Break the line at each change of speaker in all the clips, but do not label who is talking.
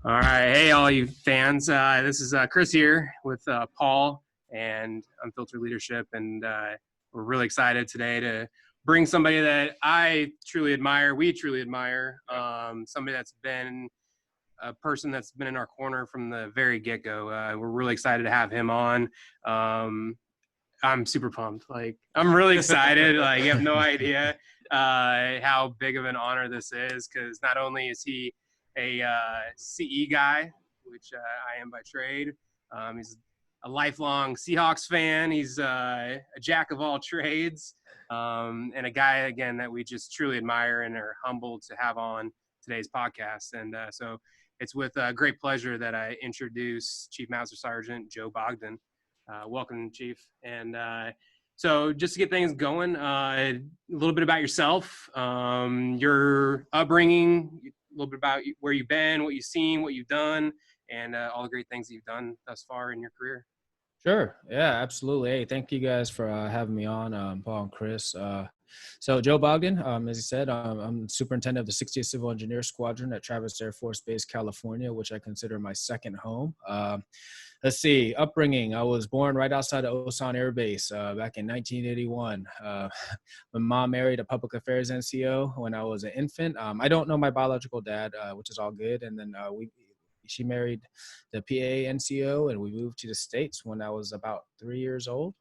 All right. Hey, all you fans. This is Chris here with Paul and Unfiltered Leadership. And we're really excited today to bring somebody that I truly admire. We truly admire. Somebody that's been a person that's been in our corner from the very get-go. We're really excited to have him on. I'm super pumped. I'm really excited. You have no idea how big of an honor this is, because not only is he a CE guy, which I am by trade. He's a lifelong Seahawks fan. He's a jack of all trades, and a guy, again, that we just truly admire and are humbled to have on today's podcast. And so it's with great pleasure that I introduce Chief Master Sergeant Joe Bogdan. Welcome, Chief. And so just to get things going, a little bit about yourself, your upbringing, a little bit about where you've been, what you've seen, what you've done, and all the great things that you've done thus far in your career.
Sure. Yeah, absolutely. Hey, thank you guys for having me on, Paul and Chris. So Joe Bogdan, as you said, I'm superintendent of the 60th Civil Engineer Squadron at Travis Air Force Base, California, which I consider my second home. Let's see, upbringing. I was born right outside of Osan Air Base back in 1981. My mom married a public affairs NCO when I was an infant. I don't know my biological dad, which is all good. And then she married the PA NCO, and we moved to the States when I was about 3 years old.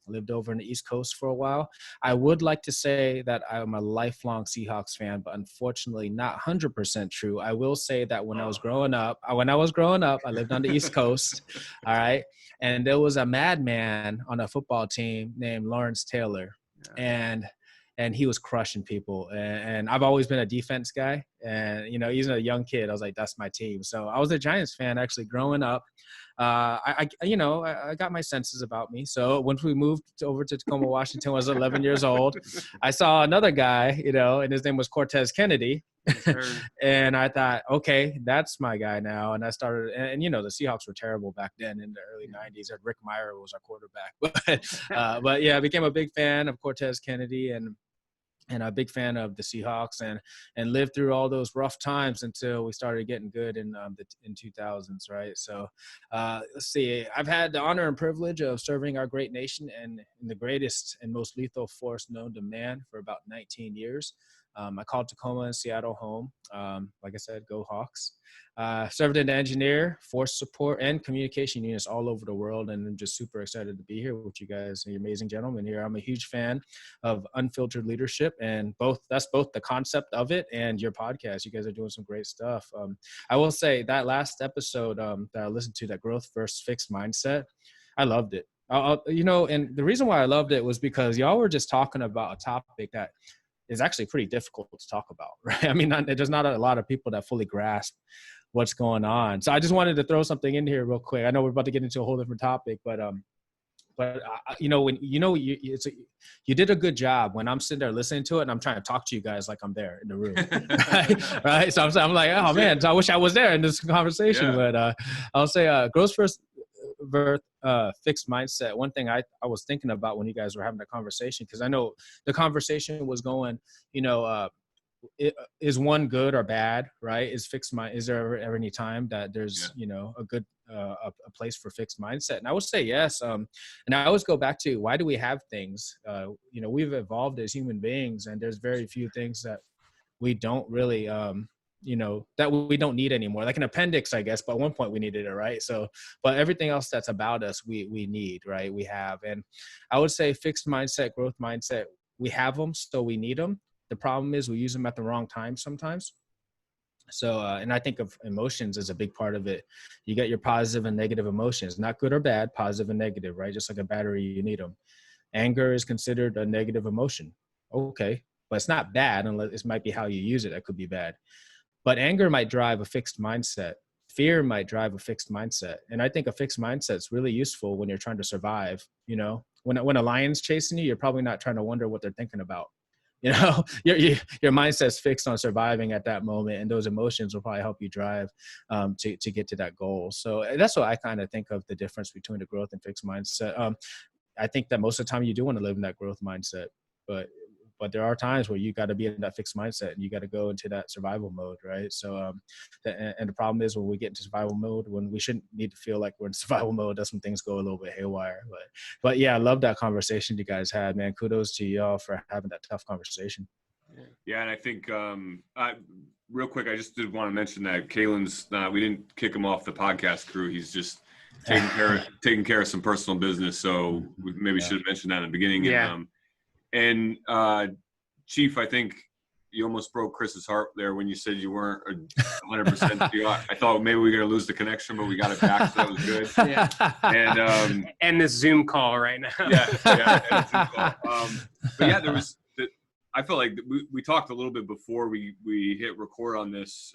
Lived over in the East Coast for a while. I would like to say that I'm a lifelong Seahawks fan, but unfortunately not 100% true. I will say that when I was growing up, I lived on the East Coast. All right. And there was a madman on a football team named Lawrence Taylor. And he was crushing people. And I've always been a defense guy. And, even a young kid, I was like, that's my team. So I was a Giants fan actually growing up. I got my senses about me. So once we moved over to Tacoma, Washington, I was 11 years old. I saw another guy, and his name was Cortez Kennedy. And I thought, okay, that's my guy now. And I started, and the Seahawks were terrible back then in the early 90s. And Rick Meyer was our quarterback. But yeah, I became a big fan of Cortez Kennedy and a big fan of the Seahawks, and lived through all those rough times until we started getting good in 2000s, right? So let's see, I've had the honor and privilege of serving our great nation and in the greatest and most lethal force known to man for about 19 years. I called Tacoma and Seattle home. Like I said, go Hawks. Served as an engineer, force support, and communication units all over the world. And I'm just super excited to be here with you guys, you amazing gentlemen here. I'm a huge fan of Unfiltered Leadership, and that's both the concept of it and your podcast. You guys are doing some great stuff. I will say that last episode that I listened to, that growth versus fixed mindset, I loved it. And the reason why I loved it was because y'all were just talking about a topic that is actually pretty difficult to talk about, right? I mean, there's not a lot of people that fully grasp what's going on. So I just wanted to throw something in here real quick. I know we're about to get into a whole different topic, but you did a good job when I'm sitting there listening to it and I'm trying to talk to you guys like I'm there in the room, right? So I'm like, oh man, so I wish I was there in this conversation. Yeah. But I'll say growth first. Fixed mindset. One thing I was thinking about when you guys were having that conversation, because I know the conversation was going, is one good or bad, right? Is there ever any time that there's, a good, a place for fixed mindset? And I would say yes. And I always go back to, why do we have things? We've evolved as human beings, and there's very few things that we don't really, that we don't need anymore. Like an appendix, I guess, but at one point we needed it, right? So, but everything else that's about us, we need, right? We have. And I would say fixed mindset, growth mindset, we have them, so we need them. The problem is we use them at the wrong time sometimes. So, and I think of emotions as a big part of it. You get your positive and negative emotions, not good or bad, positive and negative, right? Just like a battery, you need them. Anger is considered a negative emotion. Okay, but it's not bad unless it might be how you use it. That could be bad. But anger might drive a fixed mindset. Fear might drive a fixed mindset. And I think a fixed mindset is really useful when you're trying to survive. When a lion's chasing you, you're probably not trying to wonder what they're thinking about. Your mindset's fixed on surviving at that moment, and those emotions will probably help you drive to get to that goal. So that's what I kind of think of the difference between the growth and fixed mindset. I think that most of the time you do want to live in that growth mindset, but but there are times where you got to be in that fixed mindset and you got to go into that survival mode, right? So and the problem is when we get into survival mode, when we shouldn't need to feel like we're in survival mode, that's when things go a little bit haywire. But yeah, I love that conversation you guys had, man. Kudos to y'all for having that tough conversation.
Yeah, and I think real quick, I just did want to mention that Kalen's we didn't kick him off the podcast crew. He's just taking care of some personal business. So we maybe should have mentioned that in the beginning.
Yeah.
And Chief, I think you almost broke Chris's heart there when you said you weren't 100%. I thought maybe we were going to lose the connection, but we got it back, so that was good.
Yeah. And this Zoom call right now.
And Zoom call. But yeah, there was. I felt like we talked a little bit before we hit record on this,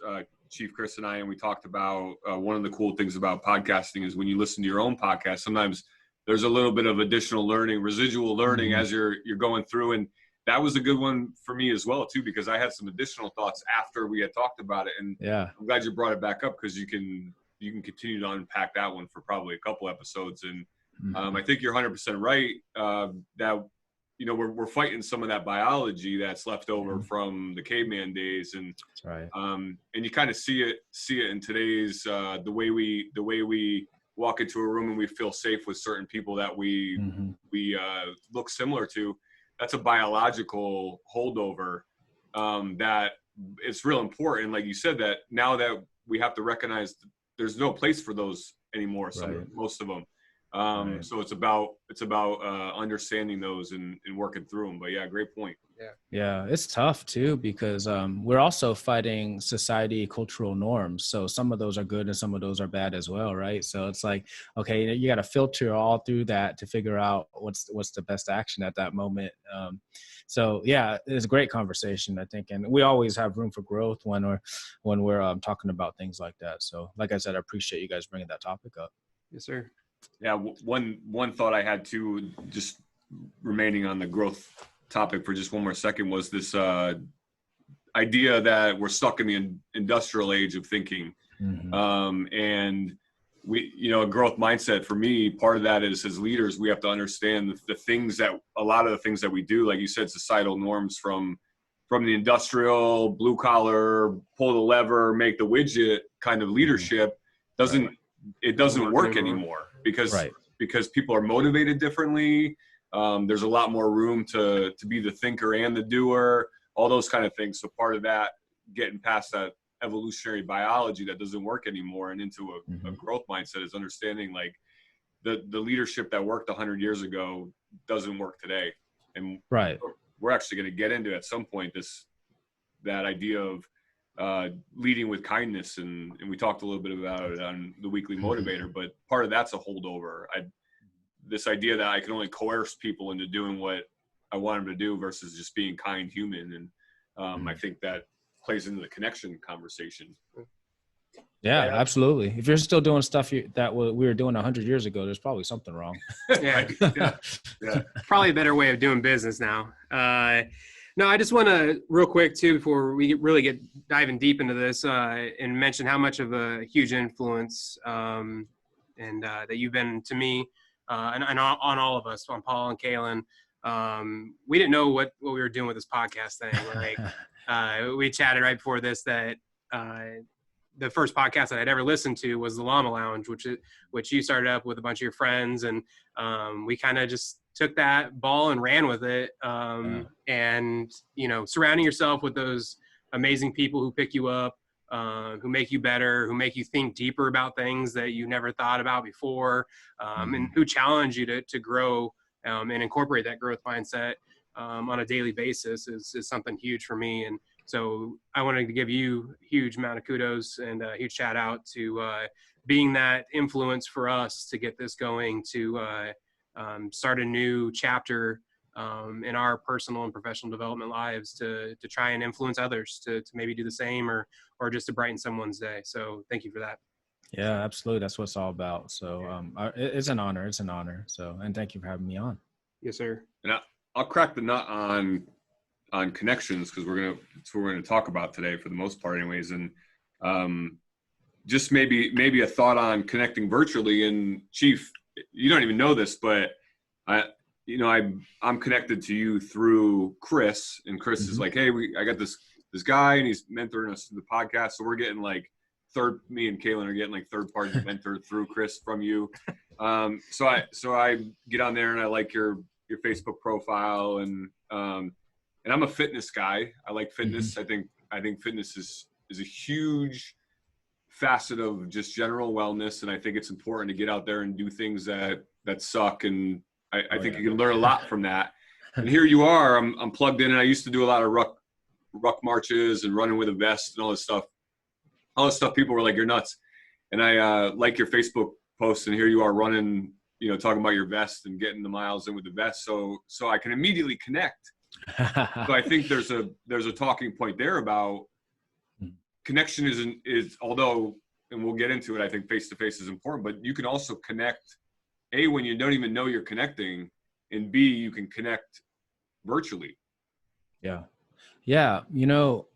Chief, Chris, and I, and we talked about one of the cool things about podcasting is when you listen to your own podcast, sometimes there's a little bit of additional learning, residual learning as you're going through. And that was a good one for me as well, too, because I had some additional thoughts after we had talked about it. And I'm glad you brought it back up because you can continue to unpack that one for probably a couple episodes. And I think you're 100% right that we're fighting some of that biology that's left over from the caveman days, and
that's right.
And you kind of see it in today's the way we walk into a room and we feel safe with certain people that we look similar to. That's a biological holdover that it's real important. Like you said, that now that we have to recognize there's no place for those anymore. Most of them. So it's about understanding those and working through them. But yeah, great point.
Yeah, it's tough too because we're also fighting society cultural norms. So some of those are good and some of those are bad as well, right? So it's like, okay, you got to filter all through that to figure out what's the best action at that moment. So yeah, it's a great conversation, I think, and we always have room for growth when we're talking about things like that. So like I said, I appreciate you guys bringing that topic up.
Yes, sir.
Yeah, one thought I had too, just remaining on the growth topic for just one more second, was this idea that we're stuck in the industrial age of thinking. And we, a growth mindset for me, part of that is as leaders, we have to understand the things that a lot of the things that we do, like you said, societal norms from the industrial blue collar, pull the lever, make the widget kind of leadership doesn't work anymore. Because people are motivated differently. There's a lot more room to be the thinker and the doer, all those kind of things. So part of that, getting past that evolutionary biology that doesn't work anymore and into a growth mindset, is understanding like the leadership that worked 100 years ago doesn't work today. And we're actually going to get into at some point that idea of leading with kindness, and we talked a little bit about it on the weekly motivator, but part of that's a holdover. This idea that I can only coerce people into doing what I want them to do versus just being kind human. And I think that plays into the connection conversation.
Yeah, absolutely. If you're still doing stuff that we were doing 100 years ago, there's probably something wrong.
Yeah. Probably a better way of doing business now. No, I just want to real quick too, before we really get diving deep into this, and mention how much of a huge influence and that you've been to me and on all of us, on Paul and Kalen. We didn't know what we were doing with this podcast thing. Like we chatted right before this that the first podcast that I'd ever listened to was the Llama Lounge, which you started up with a bunch of your friends, and we kind of just took that ball and ran with it. And surrounding yourself with those amazing people who pick you up, who make you better, who make you think deeper about things that you never thought about before, and who challenge you to grow and incorporate that growth mindset on a daily basis is something huge for me. And so I wanted to give you a huge amount of kudos and a huge shout out to being that influence for us to get this going, to start a new chapter in our personal and professional development lives, to try and influence others to maybe do the same or just to brighten someone's day. So thank you for that.
Yeah, absolutely. That's what it's all about. So it's an honor. It's an honor. So, and thank you for having me on.
Yes, sir.
And I'll crack the nut on connections, because that's what we're gonna talk about today for the most part, anyways. And just maybe a thought on connecting virtually. And Chief, you don't even know this, but you know, I'm connected to you through Chris, and Chris is like, hey, I got this guy, and he's mentoring us through the podcast. So we're getting like me and Kaylin are getting like third party mentor through Chris from you. So I get on there and I like your Facebook profile, and I'm a fitness guy. I like fitness. I think fitness is a huge facet of just general wellness, and I think it's important to get out there and do things that suck, and I think you can learn a lot from that. And here you are, I'm plugged in, and I used to do a lot of ruck marches and running with a vest and all this stuff. People were like, you're nuts. And I like your Facebook post, and here you are running, you know, talking about your vest and getting the miles in with the vest. So I can immediately connect. So I think there's a talking point there about connection is although, and we'll get into it, I think face-to-face is important, but you can also connect, A, when you don't even know you're connecting, and B, you can connect virtually.
Yeah. You know,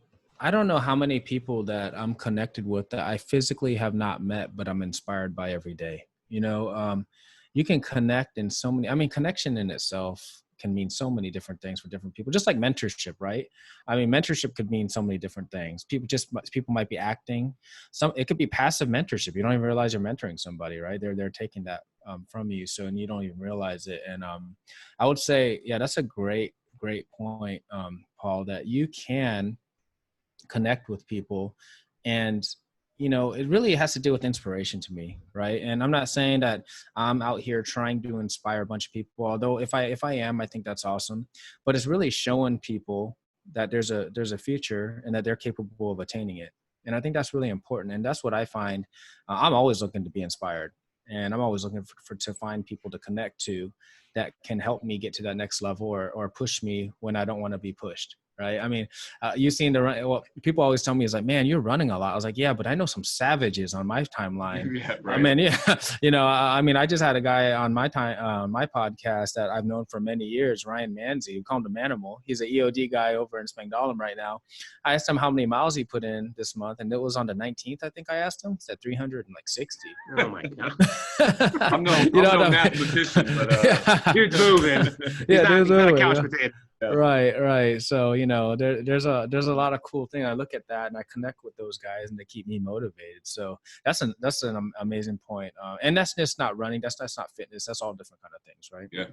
I don't know how many people that I'm connected with that I physically have not met, but I'm inspired by every day. You know, you can connect in so many, I mean, connection in itself can mean so many different things for different people, just like mentorship, right? I mean, mentorship could mean so many different things. People might be acting. It could be passive mentorship. You don't even realize you're mentoring somebody, right? They're taking that from you. So, and you don't even realize it. And I would say, yeah, that's a great point, Paul, that you can connect with people. And you know, it really has to do with inspiration to me, right? And I'm not saying that I'm out here trying to inspire a bunch of people, although if I am, I think that's awesome. But it's really showing people that there's a future and that they're capable of attaining it. And I think that's really important. And that's what I find. I'm always looking to be inspired, and I'm always looking to find people to connect to that can help me get to that next level, or push me when I don't want to be pushed. Right. I mean, you seem to run. Well, people always tell me, it's like, man, you're running a lot. I was like, yeah, but I know some savages on my timeline.
Yeah, right.
I mean, yeah, you know, I mean, I just had a guy on my podcast that I've known for many years, Ryan Manzi, who called him Manimal. He's an EOD guy over in Spangdahlem right now. I asked him how many miles he put in this month, and it was on the 19th. I think I asked him. It's at 360.
Oh my God.
I'm no mathematician, but
Dude's moving. He's not a couch potato.
Yeah.
Right. So, you know, there's a lot of cool things. I look at that and I connect with those guys, and they keep me motivated. So that's an amazing point. And that's just not running. That's not fitness. That's all different kind of things, right?
Yeah.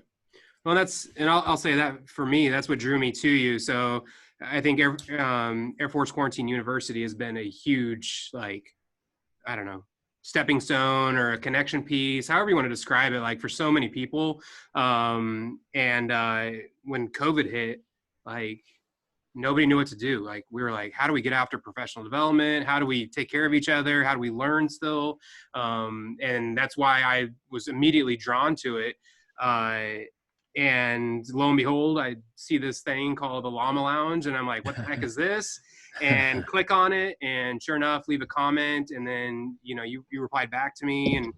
Well, I'll say that for me, that's what drew me to you. So I think Air Force Quarantine University has been a huge, like, I don't know, stepping stone or a connection piece, however you want to describe it, like for so many people. And when COVID hit, like nobody knew what to do. Like we were like, how do we get after professional development? How do we take care of each other? How do we learn still? And that's why I was immediately drawn to it. And lo and behold, I see this thing called the Llama Lounge, and I'm like, what the heck is this? And click on it, and sure enough, leave a comment, and then you know you replied back to me, and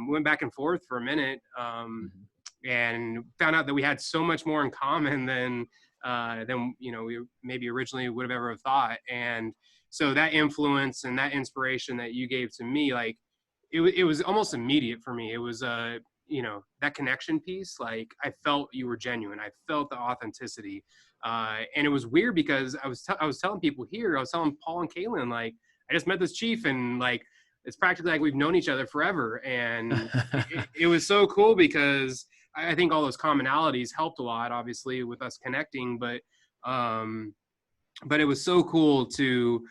went back and forth for a minute, and found out that we had so much more in common than you know we maybe originally would have ever thought. And so that influence and that inspiration that you gave to me, like it was almost immediate for me. It was you know, that connection piece, like I felt you were genuine. I felt the authenticity. And it was weird because I was telling people here, I was telling Paul and Kaylin, like, I just met this chief, and like, it's practically like we've known each other forever. And it was so cool because I think all those commonalities helped a lot, obviously, with us connecting, but it was so cool to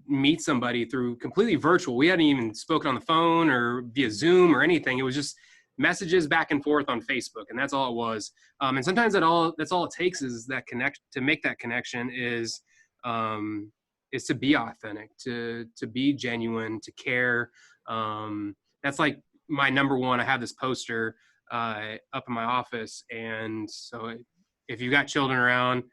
meet somebody through completely virtual. We hadn't even spoken on the phone or via Zoom or anything. It was just messages back and forth on Facebook, and that's all it was. And sometimes that's all it takes is that to make that connection is to be authentic, to be genuine, to care. That's like my number one. I have this poster up in my office, and so if you've got children around,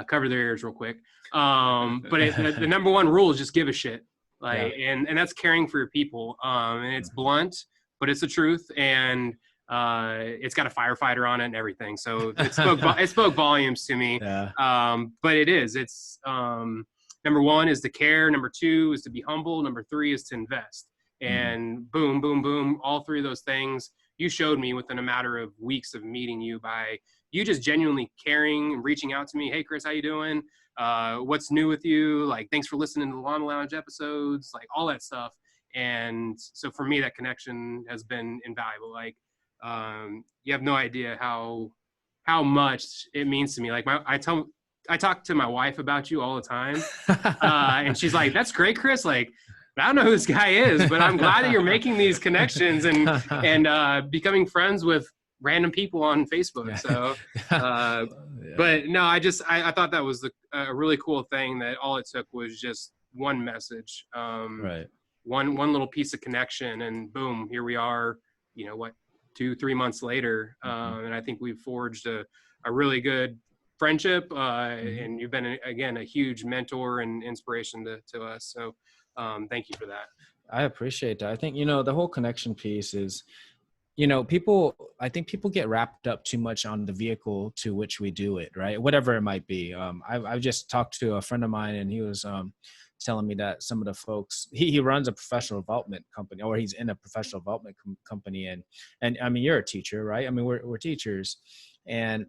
cover their ears real quick. But the number one rule is just give a shit. Like, yeah. and that's caring for your people. And it's blunt, but it's the truth. And it's got a firefighter on it and everything. So it spoke volumes to me. Yeah. But it's number one is to care. Number two is to be humble. Number three is to invest. And boom, boom, boom. All three of those things you showed me within a matter of weeks of meeting you by you just genuinely caring and reaching out to me. Hey, Chris, how you doing? What's new with you? Like, thanks for listening to the Llama Lounge episodes, like all that stuff. And so for me, that connection has been invaluable. Like, you have no idea how much it means to me. Like I talk to my wife about you all the time. And she's like, that's great, Chris. Like, I don't know who this guy is, but I'm glad that you're making these connections and becoming friends with random people on Facebook. So, but no, I thought that was a really cool thing, that all it took was just one message,
Right.
one little piece of connection, and boom, here we are, 2-3 months later. And I think we've forged a really good friendship. And you've been, again, a huge mentor and inspiration to us. So thank you for that.
I appreciate that. I think, the whole connection piece is, I think people get wrapped up too much on the vehicle to which we do it, right? Whatever it might be. I've just talked to a friend of mine, and he was telling me that some of the folks, he runs a professional development company, or he's in a professional development company. And I mean, you're a teacher, right? I mean, we're teachers, and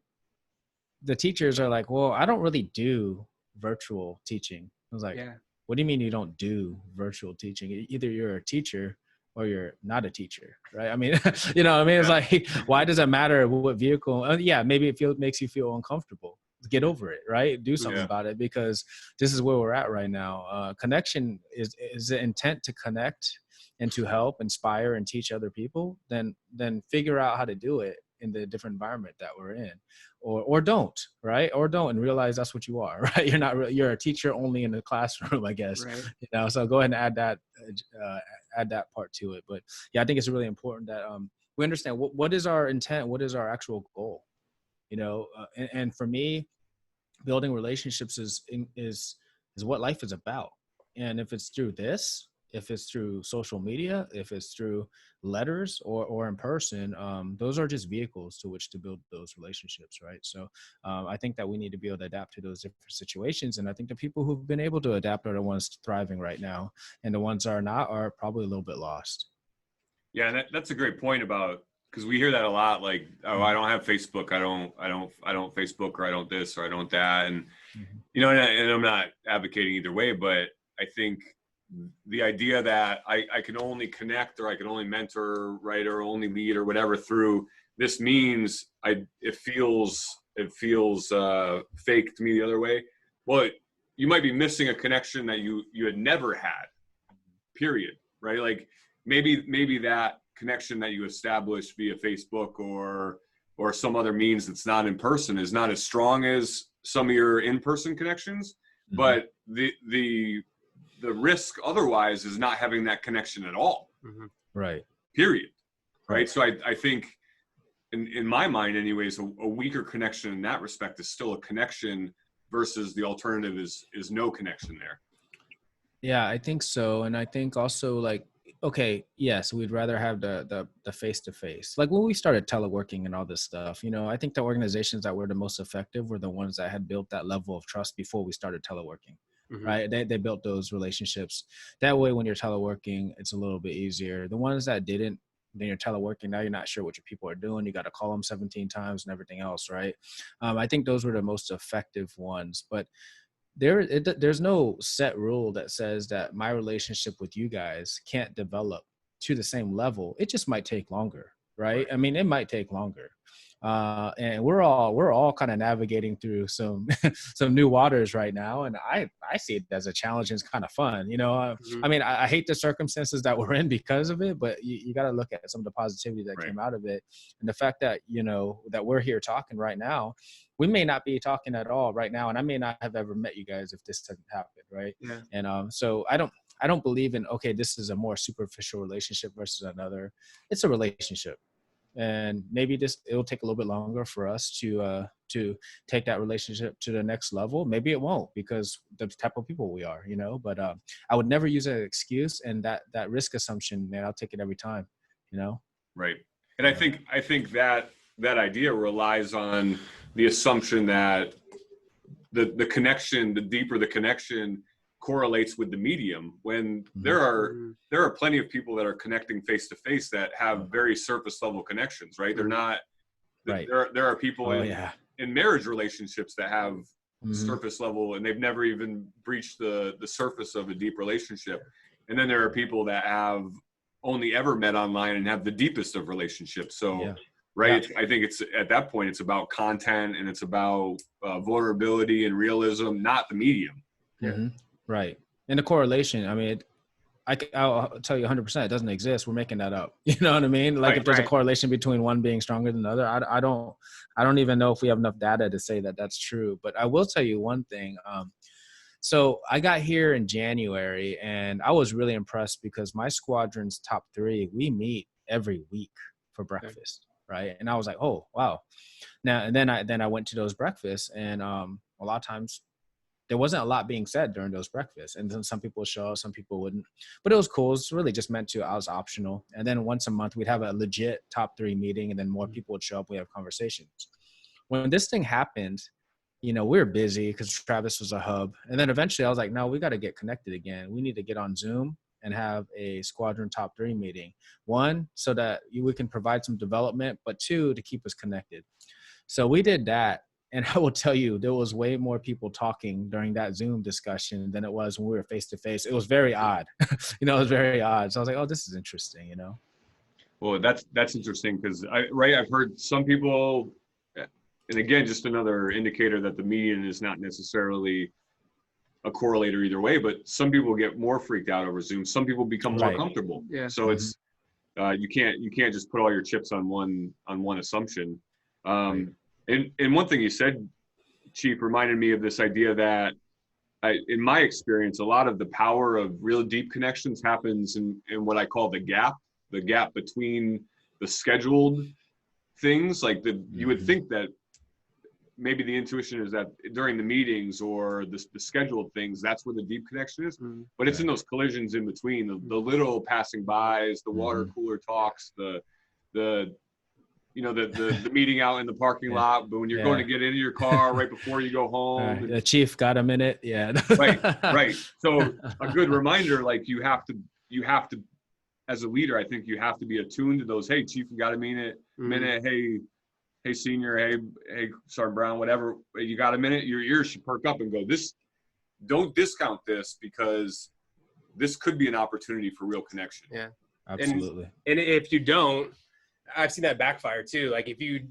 the teachers are like, well, I don't really do virtual teaching. I was like,
Yeah.
What do you mean you don't do virtual teaching? Either you're a teacher or you're not a teacher, right? I mean, it's like, why does it matter what vehicle? Yeah, maybe it makes you feel uncomfortable. Get over it, right? Do something about it, because this is where we're at right now. Connection is the intent to connect and to help, inspire, and teach other people. Then figure out how to do it in the different environment that we're in, or don't, right? Or don't, and realize that's what you are, right? You're a teacher only in the classroom, I guess.
Right.
So go ahead and add that part to it. But yeah, I think it's really important that we understand what is our intent, what is our actual goal, and for me, building relationships is what life is about. And if it's through this, if it's through social media, if it's through letters or in person, those are just vehicles to which to build those relationships, right? So I think that we need to be able to adapt to those different situations. And I think the people who've been able to adapt are the ones thriving right now. And the ones that are not are probably a little bit lost.
Yeah, and that's a great point about, because we hear that a lot, like, oh, I don't have Facebook, I don't Facebook, or I don't this, or I don't that. And, and I'm not advocating either way, but I think the idea that I can only connect, or I can only mentor, right, or only lead, or whatever through this means, it feels fake to me the other way. Well, you might be missing a connection that you had never had, period, right? Like maybe that connection that you established via Facebook or some other means that's not in person is not as strong as some of your in-person connections, but the risk otherwise is not having that connection at all.
Right.
Period. Right. So I think in my mind anyways, a weaker connection in that respect is still a connection versus the alternative is no connection there.
Yeah, I think so. And I think also, like, okay, yes, we'd rather have the face-to-face. Like when we started teleworking and all this stuff, I think the organizations that were the most effective were the ones that had built that level of trust before we started teleworking. Right. They built those relationships. That way, when you're teleworking, it's a little bit easier. The ones that didn't, then you're teleworking, now you're not sure what your people are doing. You got to call them 17 times and everything else. Right. I think those were the most effective ones, but there's no set rule that says that my relationship with you guys can't develop to the same level. It just might take longer. Right. I mean, it might take longer. And we're all kind of navigating through some new waters right now, and I see it as a challenge, and it's kind of fun, I mean, I hate the circumstances that we're in because of it, but you got to look at some of the positivity that came out of it, and the fact that that we're here talking right now. We may not be talking at all right now, and I may not have ever met you guys if this hadn't happened, right?
Yeah.
And so I don't believe in, okay, this is a more superficial relationship versus another. It's a relationship. And maybe it'll take a little bit longer for us to take that relationship to the next level. Maybe it won't, because the type of people we are, but I would never use an excuse, and that risk assumption, man, I'll take it every time,
Right. And I think that idea relies on the assumption that the connection, the deeper the connection, correlates with the medium, when there are plenty of people that are connecting face to face that have very surface level connections, right? They're not,
Right.
there are people in marriage relationships that have surface level, and they've never even breached the surface of a deep relationship. And then there are people that have only ever met online and have the deepest of relationships. So, right. I think it's at that point, it's about content, and it's about vulnerability and realism, not the medium.
Right. And the correlation, I mean, I'll tell you 100%, it doesn't exist. We're making that up. You know what I mean? Like if there's a correlation between one being stronger than the other, I don't even know if we have enough data to say that that's true. But I will tell you one thing. So I got here in January, and I was really impressed because my squadron's top 3, we meet every week for breakfast. Right. And I was like, oh, wow. Now, and then I went to those breakfasts, and a lot of times there wasn't a lot being said during those breakfasts. And then some people would show up, some people wouldn't, but it was cool. It's really just meant to, I was optional. And then once a month we'd have a legit top 3 meeting, and then more people would show up. We have conversations. When this thing happened, we were busy because Travis was a hub. And then eventually I was like, no, we got to get connected again. We need to get on Zoom and have a squadron top 3 meeting. 1, so that we can provide some development, but 2, to keep us connected. So we did that. And I will tell you, there was way more people talking during that Zoom discussion than it was when we were face to face. It was very odd. It was very odd. So I was like, oh, this is interesting,
Well, that's interesting because I've heard some people, and again, just another indicator that the median is not necessarily a correlator either way, but some people get more freaked out over Zoom. Some people become more comfortable. Yeah. So it's, you can't just put all your chips on one assumption. And one thing you said, Chief, reminded me of this idea that in my experience, a lot of the power of real deep connections happens in what I call the gap between the scheduled things. Like you would think that maybe the intuition is that during the meetings or the scheduled things, that's where the deep connection is. But it's in those collisions in between, the little passing bys, the water cooler talks, the meeting out in the parking lot, but when you're going to get into your car right before you go home.
The Chief got a minute. Yeah.
Right. So a good reminder, like you have to, as a leader, I think you have to be attuned to those. Hey, Chief, you got a minute. Hey, senior. Hey, Sergeant Brown, whatever. You got a minute? Your ears should perk up and go, don't discount this, because this could be an opportunity for real connection.
Yeah,
absolutely.
And if you don't, I've seen that backfire too. Like if you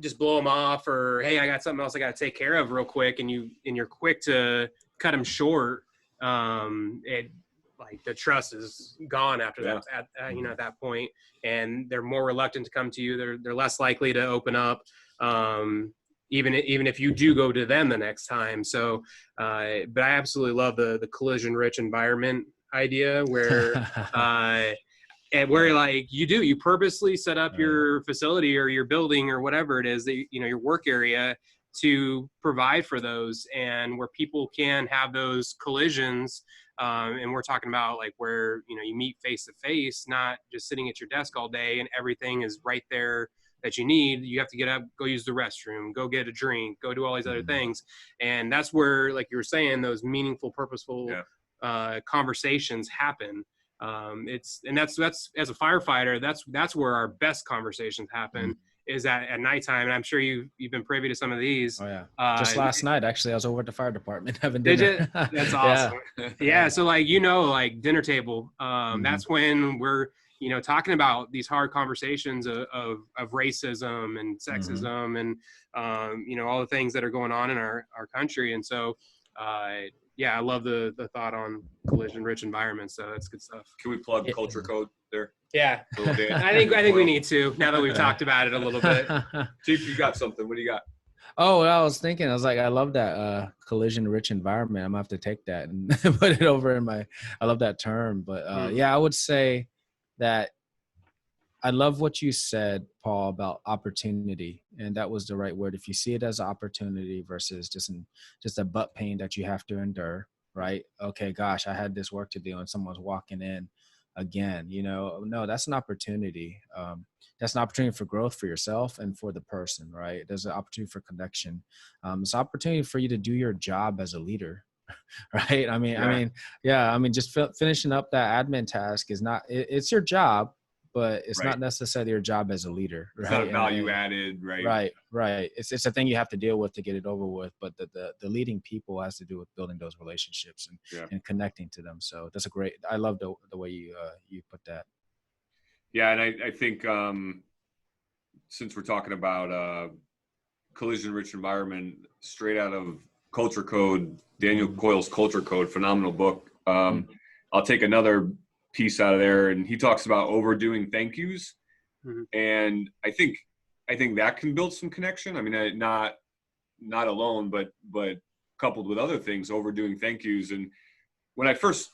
just blow them off, or, hey, I got something else I got to take care of real quick, and you're quick to cut them short. Like the trust is gone after that, at that point, and they're more reluctant to come to you. They're less likely to open up, even if you do go to them the next time. So, but I absolutely love the collision rich environment idea where, and where like you purposely set up your facility or your building or whatever it is that, your work area to provide for those, and where people can have those collisions. And we're talking about like where, you meet face to face, not just sitting at your desk all day and everything is right there that you need. You have to get up, go use the restroom, go get a drink, go do all these other things. And that's where, like you were saying, those meaningful, purposeful conversations happen. That's as a firefighter, that's where our best conversations happen. Is at nighttime, and I'm sure you've been privy to some of these.
Oh yeah, just last night actually, I was over at the fire department having dinner.
Did you? That's awesome. Yeah. So like like dinner table. That's when we're talking about these hard conversations of racism and sexism and all the things that are going on in our country. And so I love the thought on collision rich environments. So that's good stuff.
Can we plug Culture Code there?
Yeah, I think we need to, now that we've talked about it a little bit.
Chief, you got something? What do you got?
Oh, well, I was thinking, I was like, I love that collision rich environment. I'm gonna have to take that and put it over I love that term. But I would say that I love what you said, Paul, about opportunity, and that was the right word. If you see it as an opportunity versus just a butt pain that you have to endure, right? Okay, gosh, I had this work to do, and someone's walking in again. No, that's an opportunity. That's an opportunity for growth for yourself and for the person, right? There's an opportunity for connection. It's an opportunity for you to do your job as a leader, right? I mean, just finishing up that admin task is not, it's your job, but it's not necessarily your job as a leader, right?
It's not value added, right?
Right. It's a thing you have to deal with to get it over with, but the leading people has to do with building those relationships and connecting to them. So that's I love the way you put that.
Yeah. And I think, since we're talking about, collision-rich environment, straight out of Culture Code, Daniel Coyle's Culture Code, phenomenal book. I'll take another piece out of there, and he talks about overdoing thank yous, and I think that can build some connection. I mean, not alone, but coupled with other things, overdoing thank yous. And when I first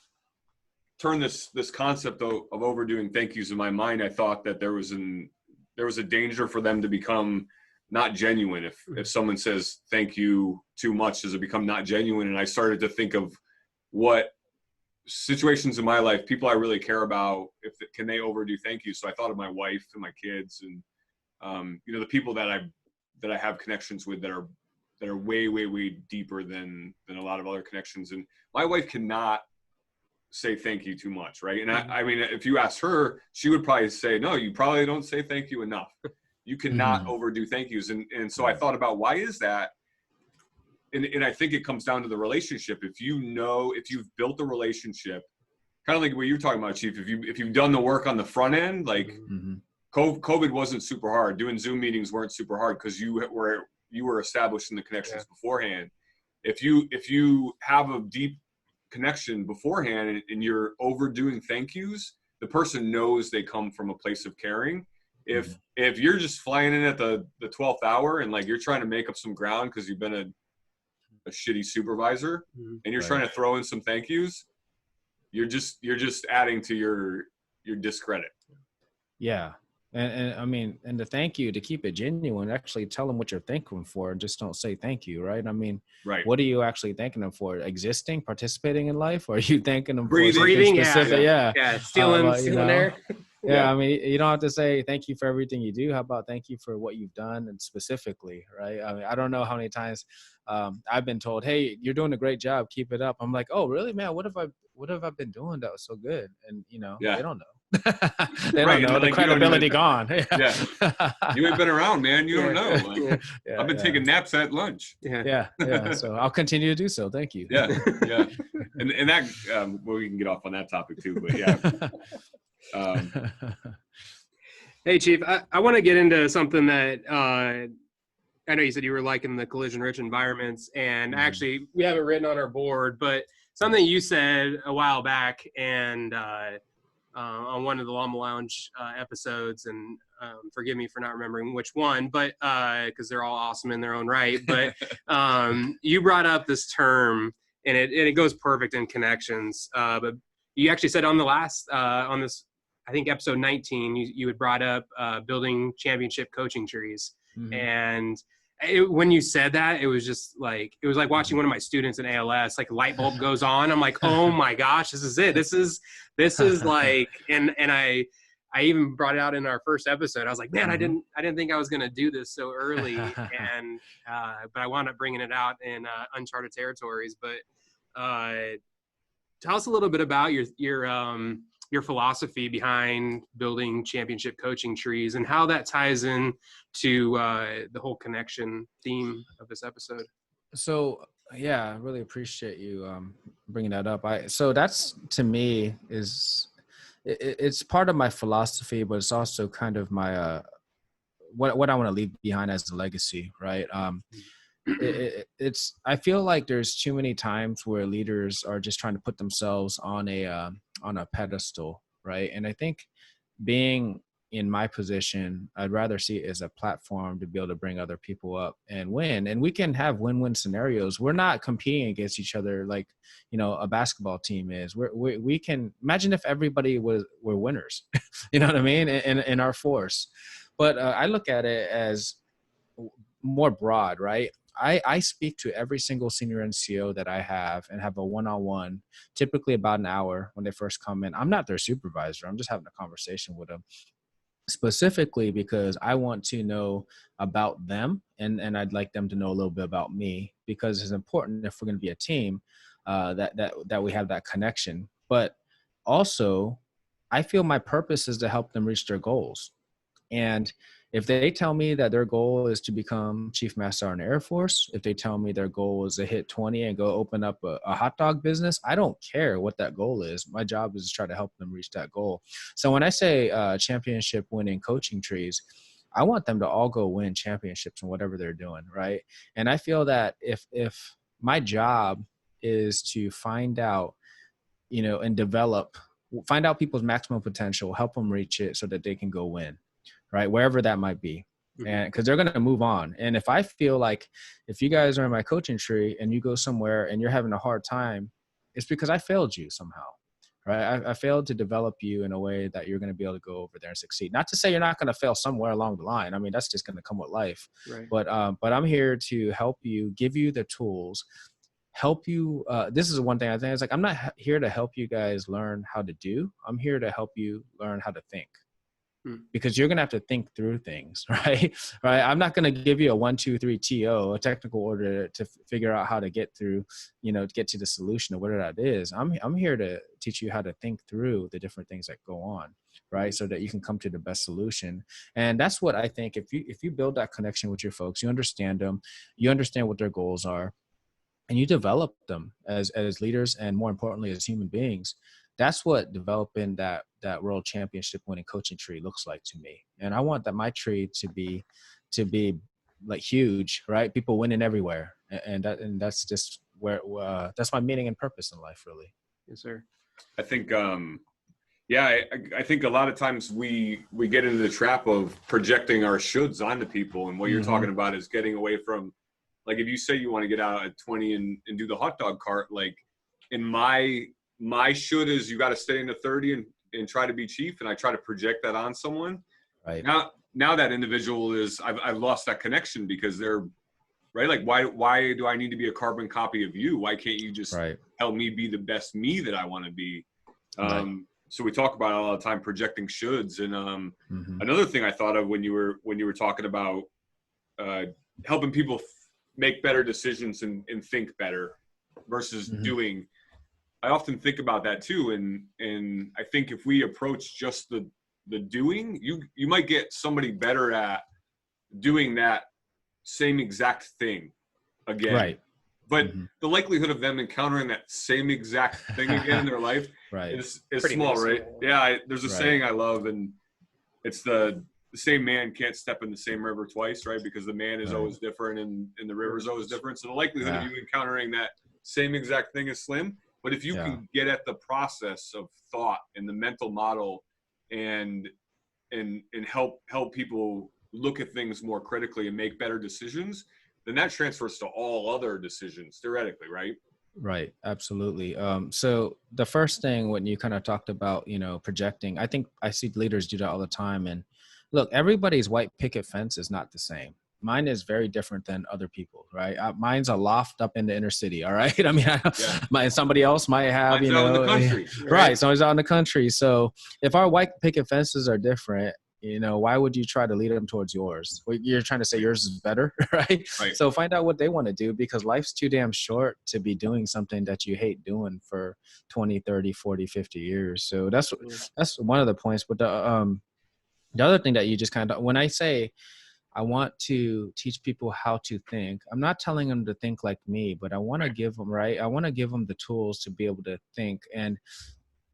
turned this concept of overdoing thank yous in my mind, I thought that there was a danger for them to become not genuine. If someone says thank you too much, does it become not genuine? And I started to think of what situations in my life, people I really care about, can they overdo thank you? So I thought of my wife and my kids, and the people that I have connections with that are way, way, way deeper than a lot of other connections. And my wife cannot say thank you too much, right? And I mean, if you ask her, she would probably say, no, you probably don't say thank you enough. You cannot overdo thank yous. And so I thought about, why is that? And I think it comes down to the relationship. If you've built a relationship, kind of like what you're talking about, Chief, if you've done the work on the front end, like COVID wasn't super hard. Doing Zoom meetings weren't super hard because you were establishing the connections beforehand. If you have a deep connection beforehand and you're overdoing thank yous, the person knows they come from a place of caring. If you're just flying in at the 12th hour and like you're trying to make up some ground because you've been a shitty supervisor and you're trying to throw in some thank yous, you're just adding to your discredit.
Yeah. And I mean, and the thank you, to keep it genuine, actually tell them what you're thanking for, and just don't say thank you, right? I mean, what are you actually thanking them for? Existing, participating in life? Or are you thanking them for
breathing?
Specific?
Stealing air.
Yeah, I mean, you don't have to say thank you for everything you do. How about thank you for what you've done, and specifically, right? I mean, I don't know how many times I've been told, "Hey, you're doing a great job. Keep it up." I'm like, "Oh, really, man? What have I been doing that was so good?" And they don't know. They don't know. The credibility gone.
You ain't been around, man. You don't know. Like, I've been taking naps at lunch.
Yeah. So I'll continue to do so. Thank you.
Yeah. And that we can get off on that topic too. But yeah.
Hey, Chief, I want to get into something that I know you said you were liking the collision-rich environments, and actually we have it written on our board, but something you said a while back and on one of the Llama Lounge episodes, and forgive me for not remembering which one, but because they're all awesome in their own right, but you brought up this term, and it goes perfect in connections, but you actually said on the last, on this, I think episode 19, you had brought up building championship coaching trees. And when you said that, it was just like, it was like watching one of my students in ALS, like a light bulb goes on. I'm like, oh my gosh, this is it. This is like, and I even brought it out in our first episode. I was like, man, I didn't think I was going to do this so early. And, but I wound up bringing it out in uncharted territories. But tell us a little bit about your philosophy behind building championship coaching trees and how that ties in to the whole connection theme of this episode.
So, yeah, I really appreciate you bringing that up. So that's, to me, it's part of my philosophy, but it's also kind of my what I want to leave behind as a legacy, right? I feel like there's too many times where leaders are just trying to put themselves on a pedestal, right? And I think being in my position, I'd rather see it as a platform to be able to bring other people up and win. And we can have win-win scenarios. We're not competing against each other like, a basketball team is. We can imagine if everybody were winners, you know what I mean? In our force. But I look at it as more broad, right? I speak to every single senior NCO that I have and have a one-on-one, typically about an hour when they first come in. I'm not their supervisor. I'm just having a conversation with them, specifically because I want to know about them and I'd like them to know a little bit about me, because it's important if we're going to be a team. that we have that connection. But also, I feel my purpose is to help them reach their goals. And if they tell me that their goal is to become Chief Master Sergeant Air Force, if they tell me their goal is to hit 20 and go open up a hot dog business, I don't care what that goal is. My job is to try to help them reach that goal. So when I say championship winning coaching trees, I want them to all go win championships in whatever they're doing, right? And I feel that if my job is to find out, and find out people's maximum potential, help them reach it so that they can go win, right? Wherever that might be. And because they're going to move on. And if I feel like if you guys are in my coaching tree and you go somewhere and you're having a hard time, it's because I failed you somehow, right? I failed to develop you in a way that you're going to be able to go over there and succeed. Not to say you're not going to fail somewhere along the line. I mean, that's just going to come with life.
Right.
But I'm here to help you, give you the tools, help you. This is one thing I think is like, I'm not here to help you guys learn how to do. I'm here to help you learn how to think. Because you're going to have to think through things, right? Right. I'm not going to give you a 1, 2, 3 TO, a technical order to figure out how to get through, to get to the solution or whatever that is. I'm here to teach you how to think through the different things that go on, right? So that you can come to the best solution. And that's what I think. If you build that connection with your folks, you understand them, you understand what their goals are, and you develop them as leaders and more importantly, as human beings, that's what developing that world championship winning coaching tree looks like to me. And I want my tree to be like huge, right? People winning everywhere. And that's just where, that's my meaning and purpose in life, really.
Yes, sir.
I think, I think a lot of times we get into the trap of projecting our shoulds onto people. And what you're talking about is getting away from, like, if you say you want to get out at 20 and do the hot dog cart, like in my should is you got to stay in the 30 and try to be chief. And I try to project that on someone.
Right.
Now that individual is, I've lost that connection because they're right. Like, why do I need to be a carbon copy of you? Why can't you just help me be the best me that I want to be? So we talk about it all the time, projecting shoulds. And another thing I thought of when you were talking about helping people make better decisions and think better versus doing. I often think about that too. And I think if we approach just the doing, you might get somebody better at doing that same exact thing again. Right. But the likelihood of them encountering that same exact thing again in their life is small, right? Yeah. There's a saying I love, and it's the same man can't step in the same river twice, right? Because the man is always different and the river is always different. So the likelihood of you encountering that same exact thing is slim. But if you can get at the process of thought and the mental model and help people look at things more critically and make better decisions, then that transfers to all other decisions theoretically, right?
Right. Absolutely. So the first thing when you kind of talked about, projecting, I think I see leaders do that all the time. And look, everybody's white picket fence is not the same. Mine is very different than other people, right? Mine's a loft up in the inner city. All right. I mean, somebody else might have,
mine's out in the country,
right? Someone's out in the country. So if our white picket fences are different, why would you try to lead them towards yours? You're trying to say yours is better, right? So find out what they want to do, because life's too damn short to be doing something that you hate doing for 20, 30, 40, 50 years. So that's one of the points. But the other thing that you just kind of, when I say, I want to teach people how to think, I'm not telling them to think like me, but I want to give them, I want to give them the tools to be able to think. And,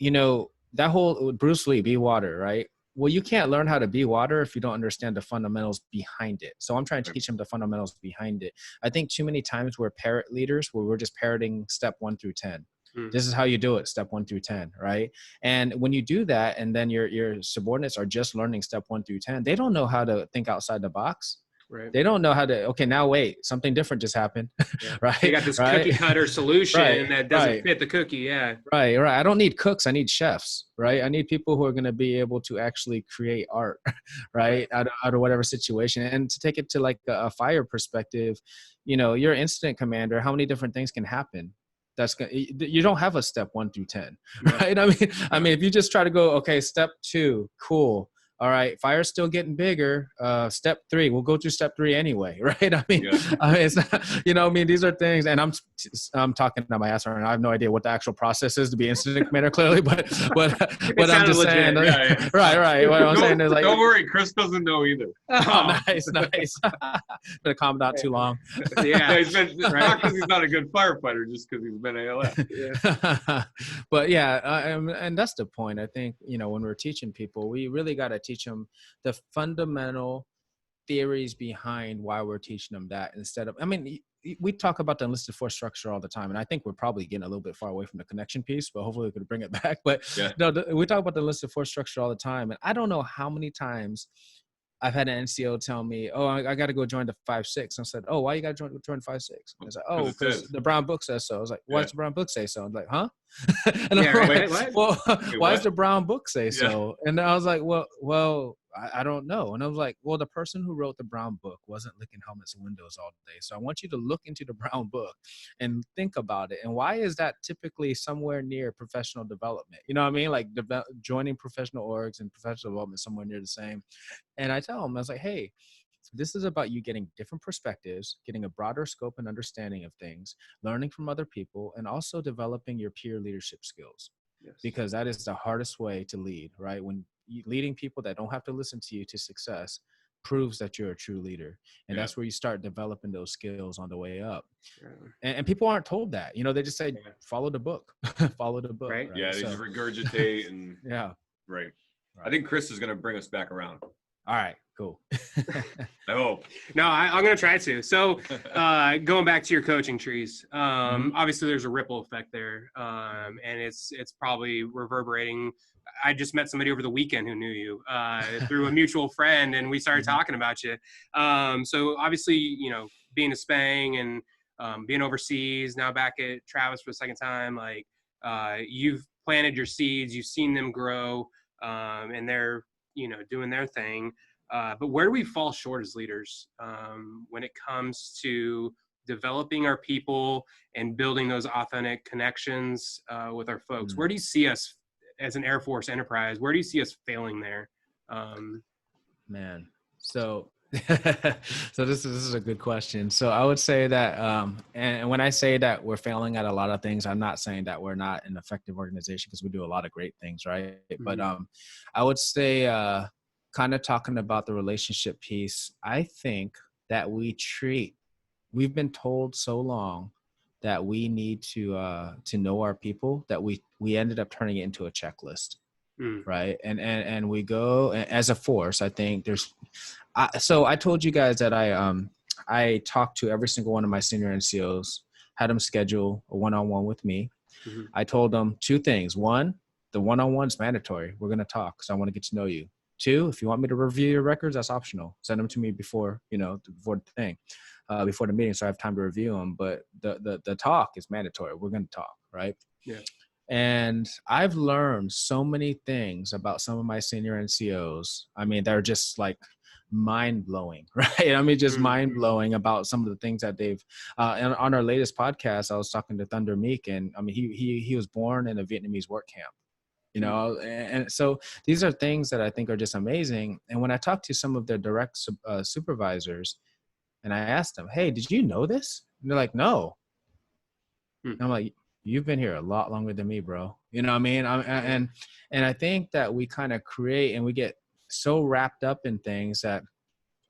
that whole Bruce Lee, be water, right? Well, you can't learn how to be water if you don't understand the fundamentals behind it. So I'm trying to teach them the fundamentals behind it. I think too many times we're parrot leaders where we're just parroting step 1 through 10. This is how you do it, step 1 through 10, right? And when you do that, and then your subordinates are just learning step 1 through 10, they don't know how to think outside the box. Right. They don't know how to, okay, now wait, something different just happened, right?
They got this cookie cutter solution that doesn't fit the cookie,
Right. I don't need cooks, I need chefs, right? I need people who are going to be able to actually create art, right? Out of whatever situation. And to take it to like a fire perspective, you're an incident commander, how many different things can happen? You don't have a step 1 through 10, right? I mean, if you just try to go, okay, step 2, cool. all right, fire's still getting bigger. Step 3, we'll go through step 3 anyway, right? I mean, it's not, you know, I mean, these are things, and I'm talking on my ass right now. I have no idea what the actual process is to be incident commander clearly, but I'm just saying, right. What I'm saying is like,
don't worry, Chris doesn't know either.
Oh, nice. Been calm down too long.
Yeah, he's been, not because he's not a good firefighter, just because he's been ALF.
Yeah. But yeah, and that's the point. I think, you know, when we're teaching people, we really got to teach them the fundamental theories behind why we're teaching them that, instead of, I mean, we talk about the enlisted force structure all the time, and I think we're probably getting a little bit far away from the connection piece, but hopefully we could bring it back. But no, we talk about the enlisted force structure all the time, and I don't know how many times I've had an NCO tell me, "Oh, I got to go join the 5.6." I said, "Oh, why you got to join 5.6?" I was like, "Oh, because the Brown Book says so." I was like, "Why does the Brown Book say so?" I'm like, "Huh?" And I'm like, "Well, why does the Brown Book say so?" And I was like, "Well, I don't know." And I was like, "Well, the person who wrote the Brown Book wasn't licking helmets and windows all day. So I want you to look into the Brown Book and think about it. And why is that typically somewhere near professional development? You know what I mean? Like joining professional orgs and professional development somewhere near the same." And I tell them, I was like, "Hey, this is about you getting different perspectives, getting a broader scope and understanding of things, learning from other people, and also developing your peer leadership skills." Yes. Because that is the hardest way to lead, right? When leading people that don't have to listen to you to success proves that you're a true leader. And that's where you start developing those skills on the way up. And people aren't told that, you know, they just say, follow the book, follow the book.
Right. Yeah. They just regurgitate and Right. I think Chris is going to bring us back around.
All right, cool.
I hope.
No, I'm going to try to. So going back to your coaching trees, obviously there's a ripple effect there. And it's probably reverberating. I just met somebody over the weekend who knew you through a mutual friend, and we started talking about you. So obviously, you know, being a Spang and being overseas, now back at Travis for the second time, like you've planted your seeds, you've seen them grow, and they're, you know, doing their thing. But where do we fall short as leaders when it comes to developing our people and building those authentic connections with our folks? Where do you see us as an Air Force enterprise? Where do you see us failing there?
Man, so this is a good question. So I would say that, and when I say that we're failing at a lot of things, I'm not saying that we're not an effective organization, because we do a lot of great things, right? But I would say, kind of talking about the relationship piece, I think that we've been told so long that we need to know our people that we ended up turning it into a checklist. Right. And we go as a force. I think so I told you guys that I talked to every single one of my senior NCOs, had them schedule a one-on-one with me. I told them 2 things. 1, the one-on-one's mandatory. We're going to talk because I want to get to know you. 2, if you want me to review your records, that's optional. Send them to me before the thing, before the meeting, so I have time to review them. But the talk is mandatory. We're going to talk. Right. Yeah. And I've learned so many things about some of my senior NCOs. I mean, they're just like mind blowing, right? I mean, just mind blowing about some of the things that they've, and on our latest podcast, I was talking to Thunder Meek, and I mean, he was born in a Vietnamese work camp, you know? And so these are things that I think are just amazing. And when I talked to some of their direct supervisors, and I asked them, "Hey, did you know this?" And they're like, "No." And I'm like, "You've been here a lot longer than me, bro." You know what I mean? And I think that we kind of create, and we get so wrapped up in things that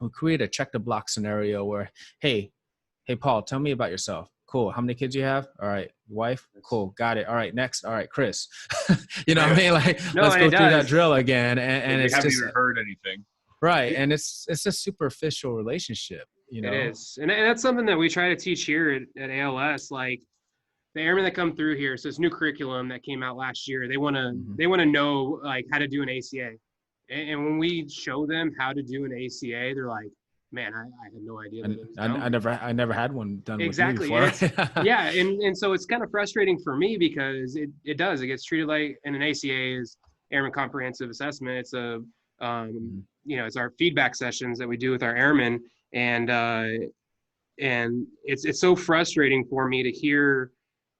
we create a check the block scenario where, hey, Paul, tell me about yourself. Cool. How many kids you have? All right. Wife? Cool. Got it. All right. Next. All right. Chris. You know what I mean? Like, let's go through that drill again. And it's
haven't
just
even heard anything.
Right. And it's a superficial relationship, you know?
It is. And that's something that we try to teach here at ALS. Like, the airmen that come through here, so this new curriculum that came out last year, they want to know like how to do an ACA. And when we show them how to do an ACA, they're like, "Man, I had no idea that
I never had one done
exactly.
with me before."
Yeah, and so it's kind of frustrating for me because it gets treated like, and an ACA is Airman Comprehensive Assessment. It's a it's our feedback sessions that we do with our airmen, and it's so frustrating for me to hear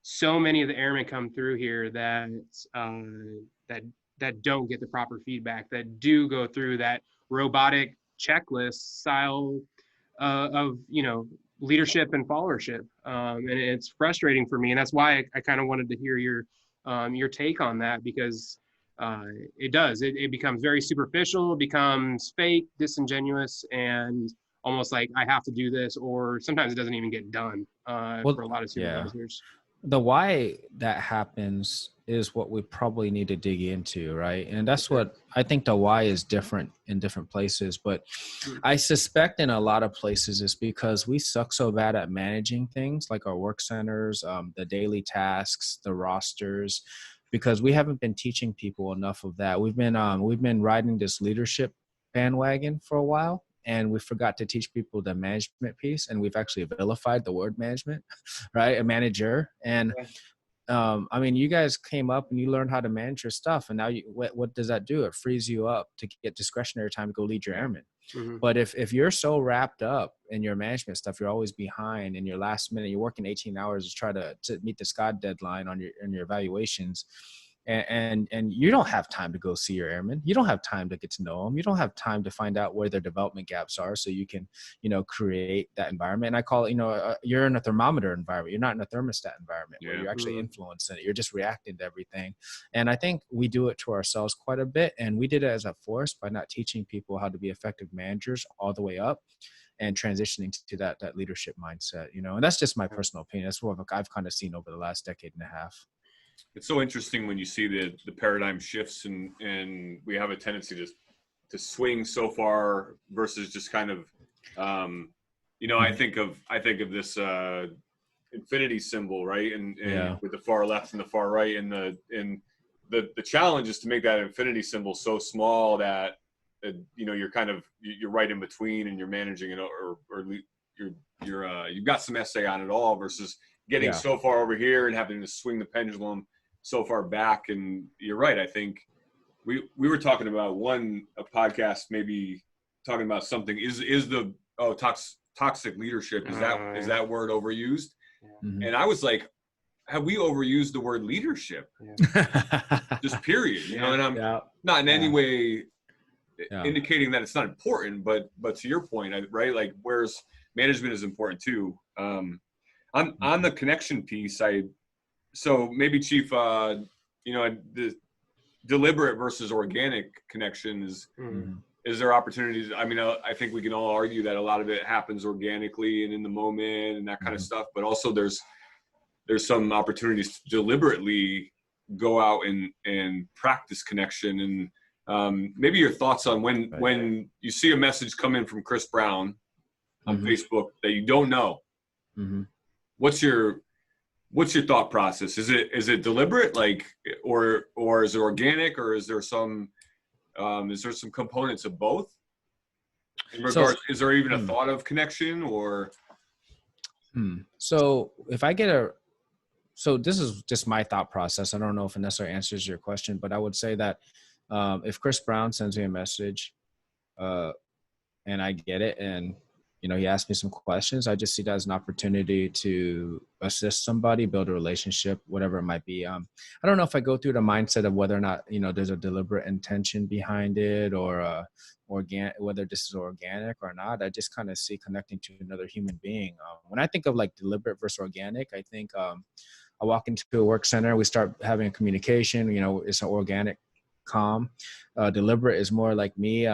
so many of the airmen come through here that that don't get the proper feedback, that do go through that robotic checklist style of, leadership and followership. And it's frustrating for me. And that's why I kind of wanted to hear your take on that, because it becomes very superficial, becomes fake, disingenuous, and almost like I have to do this, or sometimes it doesn't even get done for a lot of supervisors.
The why that happens is what we probably need to dig into, right? And that's what I think the why is different in different places. But I suspect in a lot of places it's because we suck so bad at managing things like our work centers, the daily tasks, the rosters, because we haven't been teaching people enough of that. We've been riding this leadership bandwagon for a while, and we forgot to teach people the management piece, and we've actually vilified the word management, right? A manager. And I mean, you guys came up and you learned how to manage your stuff, and now what does that do? It frees you up to get discretionary time to go lead your airmen.
Mm-hmm.
But if you're so wrapped up in your management stuff, you're always behind in your last minute, you're working 18 hours to try to meet the SCOT deadline on your evaluations. And you don't have time to go see your airmen. You don't have time to get to know them. You don't have time to find out where their development gaps are, so you can, create that environment. And I call it, you're in a thermometer environment. You're not in a thermostat environment where you're actually influencing it. You're just reacting to everything. And I think we do it to ourselves quite a bit. And we did it as a force by not teaching people how to be effective managers all the way up and transitioning to that leadership mindset, and that's just my personal opinion. That's what I've kind of seen over the last decade and a half.
It's so interesting when you see the paradigm shifts and we have a tendency to swing so far versus just kind of, I think of this infinity symbol, right? And with the far left and the far right, and the challenge is to make that infinity symbol so small that, you're right in between and you're managing it, or you've got some essay on it all versus getting so far over here and having to swing the pendulum so far back. And you're right. I think we were talking about a podcast, maybe talking about something is the toxic leadership. Is that word overused? Mm-hmm. And I was like, have we overused the word leadership? Just period. And I'm not in any way indicating that it's not important, but to your point, right? Like, where's management is important too. On the connection piece, so maybe Chief, the deliberate versus organic connection is there opportunities? I mean, I think we can all argue that a lot of it happens organically and in the moment and that kind of stuff, but also there's some opportunities to deliberately go out and practice connection. And maybe your thoughts on when you see a message come in from Chris Brown on Facebook that you don't know, what's your thought process? Is it deliberate, like, or is it organic, or is there some components of both? In regards, is there even a thought of connection, or?
So if I get so this is just my thought process. I don't know if it necessarily answers your question, but I would say that if Chris Brown sends me a message, and I get it, and he asked me some questions, I just see that as an opportunity to assist somebody, build a relationship, whatever it might be. I don't know if I go through the mindset of whether or not, there's a deliberate intention behind it, or whether this is organic or not. I just kind of see connecting to another human being. When I think of like deliberate versus organic, I think I walk into a work center, we start having a communication, it's an organic calm. Deliberate is more like me,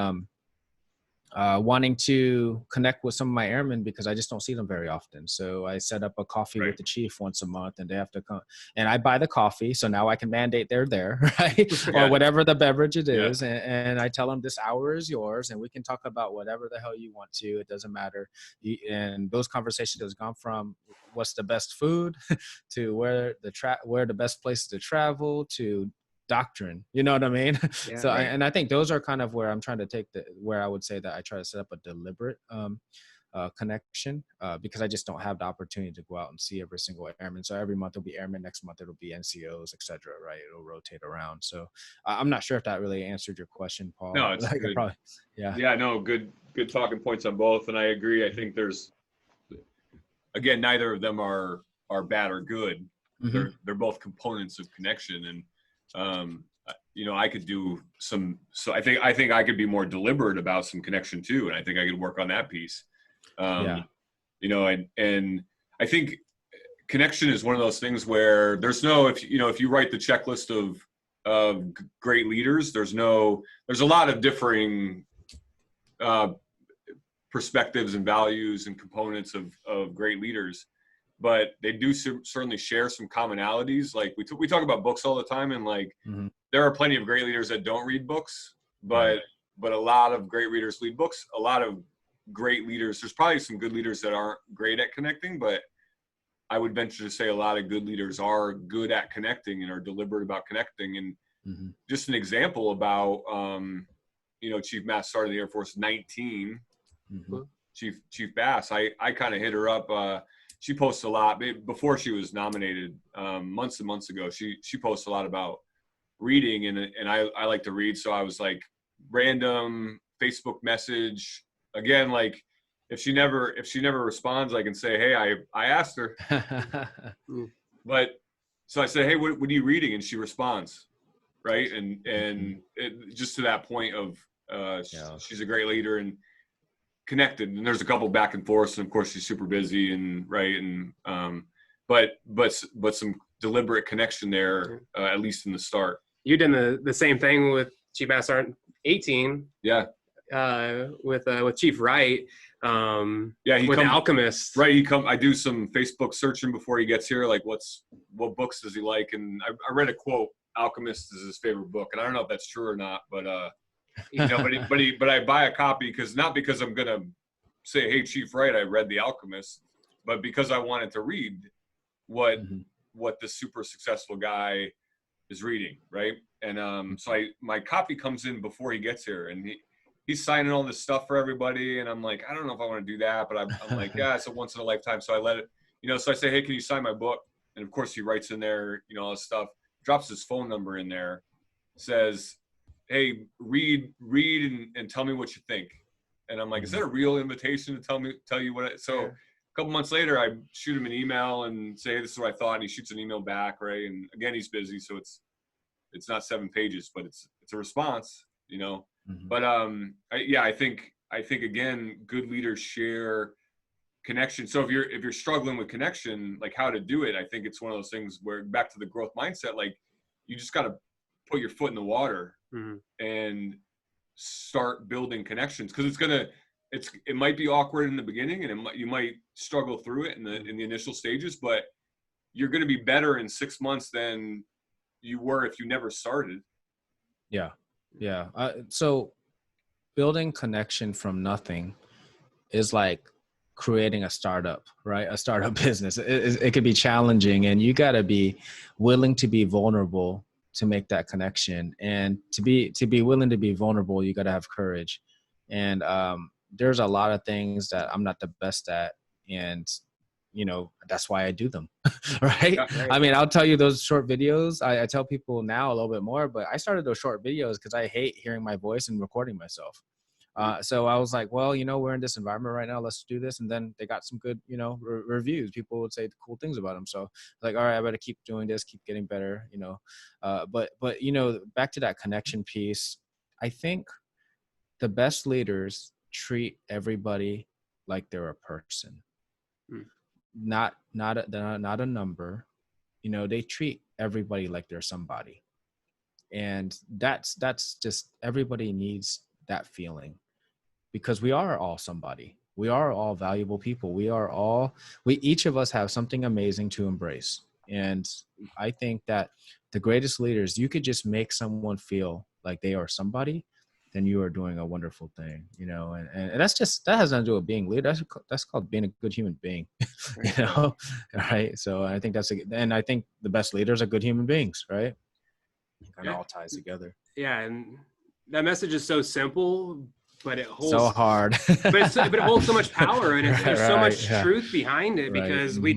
wanting to connect with some of my airmen because I just don't see them very often. So I set up a coffee with the chief once a month, and they have to come, and I buy the coffee. So now I can mandate they're there, right? Or whatever the beverage it is. And I tell them this hour is yours, and we can talk about whatever the hell you want to. It doesn't matter. And those conversations have gone from what's the best food to where the best places to travel to doctrine, you know what I mean? And I think those are kind of where I'm trying to take where I would say that I try to set up a deliberate connection, because I just don't have the opportunity to go out and see every single airman. So every month it'll be airmen, next month it'll be NCOs, etc. Right? It'll rotate around. So I'm not sure if that really answered your question, Paul.
No, it's good. No, good talking points on both, and I agree. I think there's, again, neither of them are bad or good. They're both components of connection, and I could do some. So I think I could be more deliberate about some connection too, and I think I could work on that piece. And I think connection is one of those things where there's no, if you write the checklist of great leaders, there's a lot of differing perspectives and values and components of great leaders, but they do certainly share some commonalities. Like we talk about books all the time, and like there are plenty of great leaders that don't read books, but a lot of great readers read books. A lot of great leaders, there's probably some good leaders that aren't great at connecting, but I would venture to say a lot of good leaders are good at connecting and are deliberate about connecting. And just an example about, Chief Master Sergeant of the Air Force 19, Chief Bass, I kind of hit her up. She posts a lot before she was nominated months and months ago. She posts a lot about reading, and I like to read. So I was like, random Facebook message again, like, if she never responds, I can say, hey, I asked her. But so I say, hey, what are you reading? And she responds, right? And it, just to that point of she's a great leader and connected. And there's a couple back and forth, and of course she's super busy and right, and but some deliberate connection there, at least in the start.
You did the same thing with Chief Master Sergeant 18.
Yeah.
With Chief Wright. With Alchemist.
Right. I do some Facebook searching before he gets here. Like what books does he like? And I read a quote, Alchemist is his favorite book. And I don't know if that's true or not, but but I buy a copy not because I'm going to say, hey, Chief Wright, I read The Alchemist, but because I wanted to read what the super successful guy is reading. Right. And so my copy comes in before he gets here, and he's signing all this stuff for everybody. And I'm like, I don't know if I want to do that, but I'm like, yeah, it's a once in a lifetime. So I let it, so I say, hey, can you sign my book? And of course he writes in there, all this stuff, drops his phone number in there, says, hey, read and tell me what you think. And I'm like, is that a real invitation to tell you what? So a couple months later, I shoot him an email and say, hey, this is what I thought. And he shoots an email back. Right. And again, he's busy. So it's not 7 pages, but it's a response, But I think again, good leaders share connection. So if you're struggling with connection, like how to do it, I think it's one of those things where, back to the growth mindset, like you just got to put your foot in the water and start building connections, because it might be awkward in the beginning, and you might struggle through it in the initial stages, but you're going to be better in 6 months than you were if you never started.
Yeah. So building connection from nothing is like creating a startup, right? A startup business. It could be challenging, and you got to be willing to be vulnerable to make that connection. And to be willing to be vulnerable, you got to have courage. And there's a lot of things that I'm not the best at, and that's why I do them. Right?
Yeah, right.
I mean, I'll tell you, those short videos, I tell people now a little bit more, but I started those short videos because I hate hearing my voice and recording myself. So I was like, well, we're in this environment right now, let's do this. And then they got some good, reviews. People would say cool things about them. So like, all right, I better keep doing this, keep getting better, but back to that connection piece. I think the best leaders treat everybody like they're a person. Not a number. They treat everybody like they're somebody, and that's just, everybody needs that feeling, because we are all somebody. We are all valuable people. We each of us have something amazing to embrace. And I think that the greatest leaders, you could just make someone feel like they are somebody, then you are doing a wonderful thing, and that has nothing to do with being leader. That's called being a good human being, right? So I think and I think the best leaders are good human beings, right? It kind of all ties together.
Yeah. And that message is so simple, but it holds
so hard,
but it holds so much power, and there's so much truth behind it, because we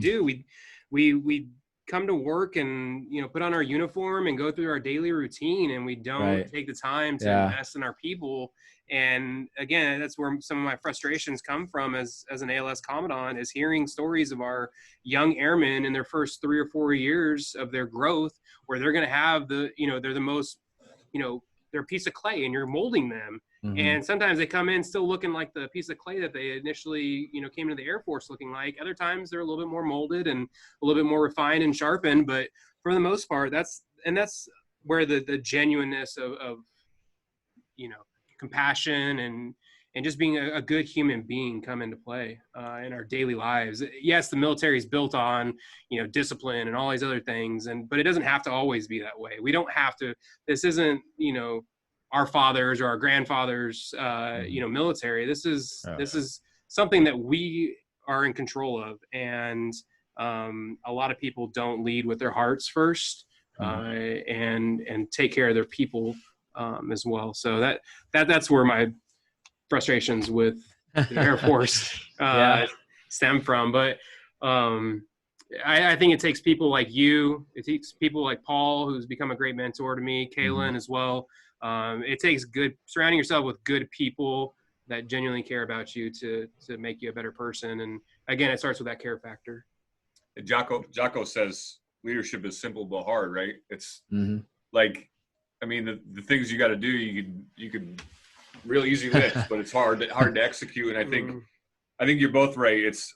come to work and, put on our uniform and go through our daily routine, and we don't take the time to invest in our people. And again, that's where some of my frustrations come from as an ALS Commandant, is hearing stories of our young airmen in their first 3 or 4 years of their growth, where they're going to have they're the most, they're a piece of clay and you're molding them. Mm-hmm. And sometimes they come in still looking like the piece of clay that they initially, came into the Air Force looking like. Other times they're a little bit more molded and a little bit more refined and sharpened. But for the most part, that's where the genuineness of compassion and just being a good human being come into play in our daily lives. Yes, the military is built on, discipline and all these other things, but it doesn't have to always be that way. We don't have to. This isn't, our fathers or our grandfathers, military. This is something that we are in control of, and a lot of people don't lead with their hearts first, and take care of their people as well. So that's where my frustrations with the Air Force stem from. But I think it takes people like you. It takes people like Paul, who's become a great mentor to me, Kaylin as well. It takes surrounding yourself with good people that genuinely care about you to make you a better person. And again, it starts with that care factor.
Jocko says leadership is simple but hard, right? It's like, I mean, the things you got to do, you could really easy list, but it's hard to execute. And I think you're both right. It's,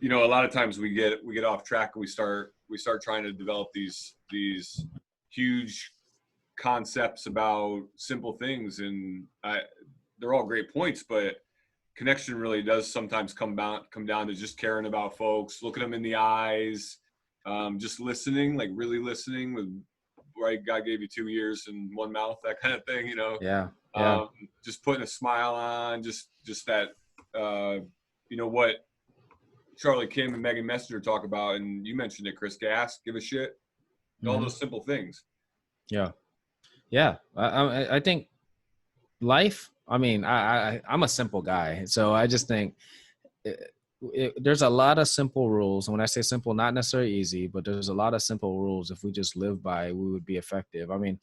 a lot of times we get off track and we start trying to develop these huge concepts about simple things, and they're all great points, but connection really does sometimes come down to just caring about folks, looking them in the eyes, just listening, like really listening with, right, God gave you 2 ears and 1 mouth, that kind of thing, just putting a smile on, just that, what Charlie Kim and Megan Messenger talk about, and you mentioned it, Chris, gas, give a shit, all those simple things.
I think life, I mean, I'm a simple guy, so I just think there's a lot of simple rules. And when I say simple, not necessarily easy, but there's a lot of simple rules. If we just live by, we would be effective. I mean,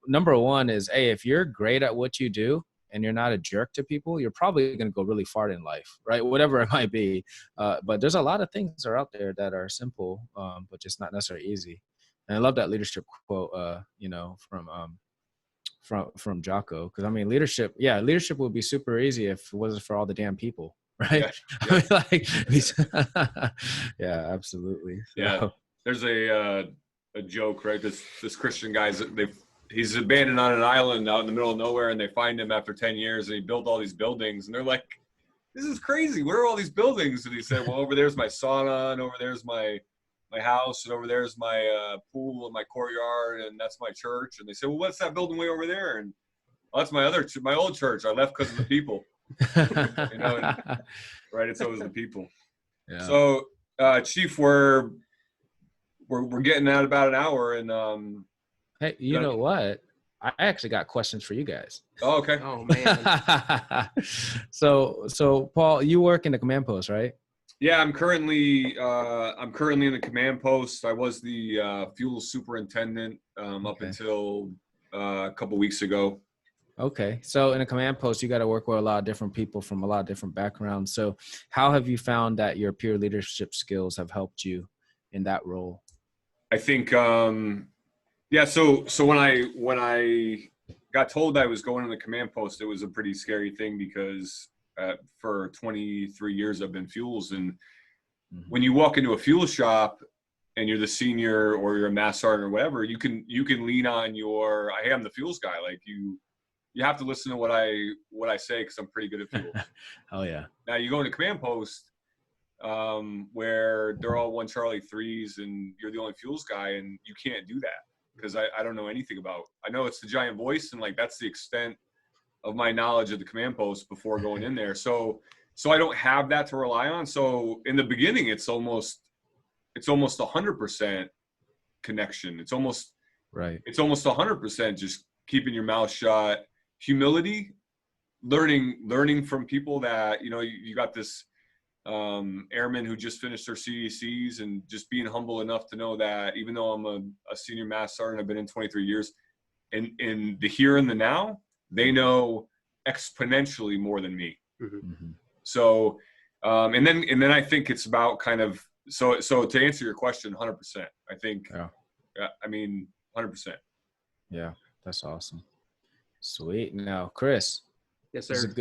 number one is, if you're great at what you do and you're not a jerk to people, you're probably going to go really far in life, right? Whatever it might be. But there's a lot of things that are out there that are simple, but just not necessarily easy. And I love that leadership quote, from Jocko. Cause I mean, leadership would be super easy if it wasn't for all the damn people. Right. Yeah, absolutely.
Yeah. There's a joke, right? This Christian guy's, he's abandoned on an island out in the middle of nowhere, and they find him after 10 years, and he built all these buildings, and they're like, this is crazy. Where are all these buildings? And he said, well, over there's my sauna, and over there's my house, and over there's my pool and my courtyard, and that's my church. And they said, well, what's that building way over there? And that's my old church. I left because of the people. Right? It's always the people. Yeah. So, Chief, we're getting out about an hour, and
hey, you know what? I actually got questions for you guys.
Oh, okay.
Oh man.
So Paul, you work in the command post, right?
Yeah, I'm currently in the command post. I was the fuel superintendent up until a couple weeks ago.
Okay. So in a command post, you got to work with a lot of different people from a lot of different backgrounds. So how have you found that your peer leadership skills have helped you in that role?
I think, so when I got told I was going to the command post, it was a pretty scary thing because for 23 years I've been fuels. And when you walk into a fuel shop and you're the senior or you're a mass sergeant or whatever, you can lean on I am the fuels guy. Like you have to listen to what I say, because I'm pretty good at fuels.
Oh yeah.
Now you go into command post where they're all 1 Charlie 3s and you're the only fuels guy, and you can't do that because I don't know anything about. I know it's the giant voice, and like that's the extent of my knowledge of the command post before going in there. So I don't have that to rely on. So in the beginning, it's almost 100% connection. It's almost 100% just keeping your mouth shut. Humility, learning from people that, you got this airmen who just finished their CDCs, and just being humble enough to know that even though I'm a senior master sergeant, I've been in 23 years, in the here and the now, they know exponentially more than me.
Mm-hmm.
So, and then I think it's about kind of, so to answer your question, 100%, I think, I mean, 100%.
Yeah, that's awesome. Sweet. Now, Chris.
Yes, sir.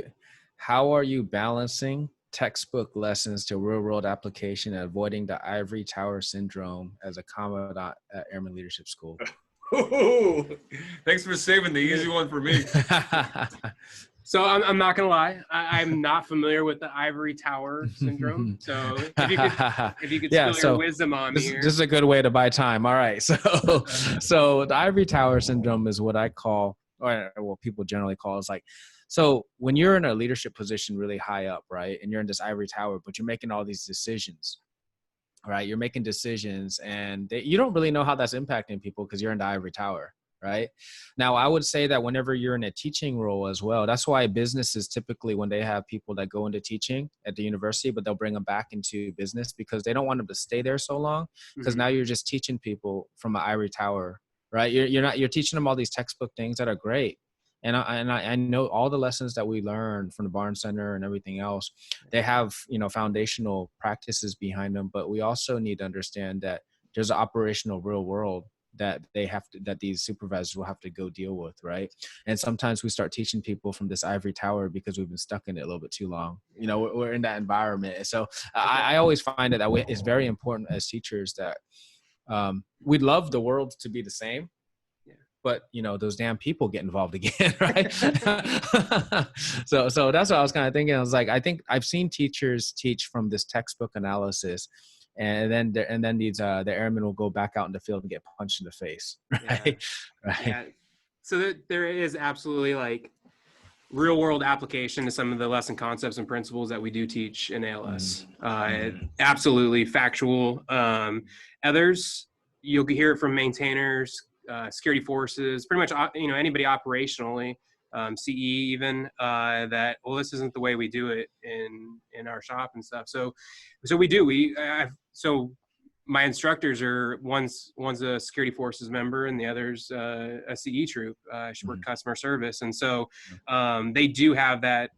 How are you balancing textbook lessons to real world application and avoiding the ivory tower syndrome as a commandant at Airman Leadership School?
Ooh, thanks for saving the easy one for me.
So I'm not gonna lie, I'm not familiar with the ivory tower syndrome. So if you could spill your wisdom on me here.
This is a good way to buy time. All right, so the ivory tower syndrome is what I call, or what people generally call, is like, so when you're in a leadership position really high up, right, and you're in this ivory tower, but you're making all these decisions. Right, you're making decisions, and you don't really know how that's impacting people because you're in the ivory tower. Right now, I would say that whenever you're in a teaching role as well, that's why businesses typically, when they have people that go into teaching at the university, but they'll bring them back into business because they don't want them to stay there so long. Because now you're just teaching people from an ivory tower, right? You're teaching them all these textbook things that are great. And I know all the lessons that we learned from the Barn Center and everything else, they have, foundational practices behind them, but we also need to understand that there's an operational real world that that these supervisors will have to go deal with, right? And sometimes we start teaching people from this ivory tower because we've been stuck in it a little bit too long. We're in that environment. So I always find that it's very important as teachers that we'd love the world to be the same, but those damn people get involved again, right? So that's what I was kind of thinking. I was like, I think I've seen teachers teach from this textbook analysis, and then the airmen will go back out in the field and get punched in the face, right?
Yeah. So there is absolutely like real world application to some of the lesson concepts and principles that we do teach in ALS. Absolutely factual. Others, you'll hear it from maintainers, security forces, pretty much, anybody operationally, CE even, that, well, this isn't the way we do it in our shop and stuff. So we do, so my instructors are, one's a security forces member and the other's a CE troop. She worked customer service. And so they do have that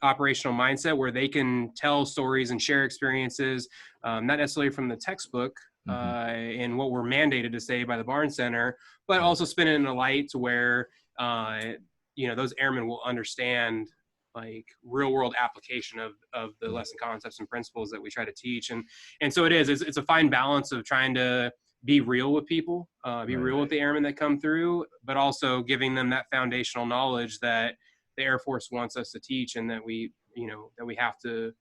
operational mindset where they can tell stories and share experiences, not necessarily from the textbook, and what we're mandated to say by the Barn Center, but also spin it in a light to where, those airmen will understand like real world application of the lesson concepts and principles that we try to teach. And so it's a fine balance of trying to be real with people, real with the airmen that come through, but also giving them that foundational knowledge that the Air Force wants us to teach, and that we have to,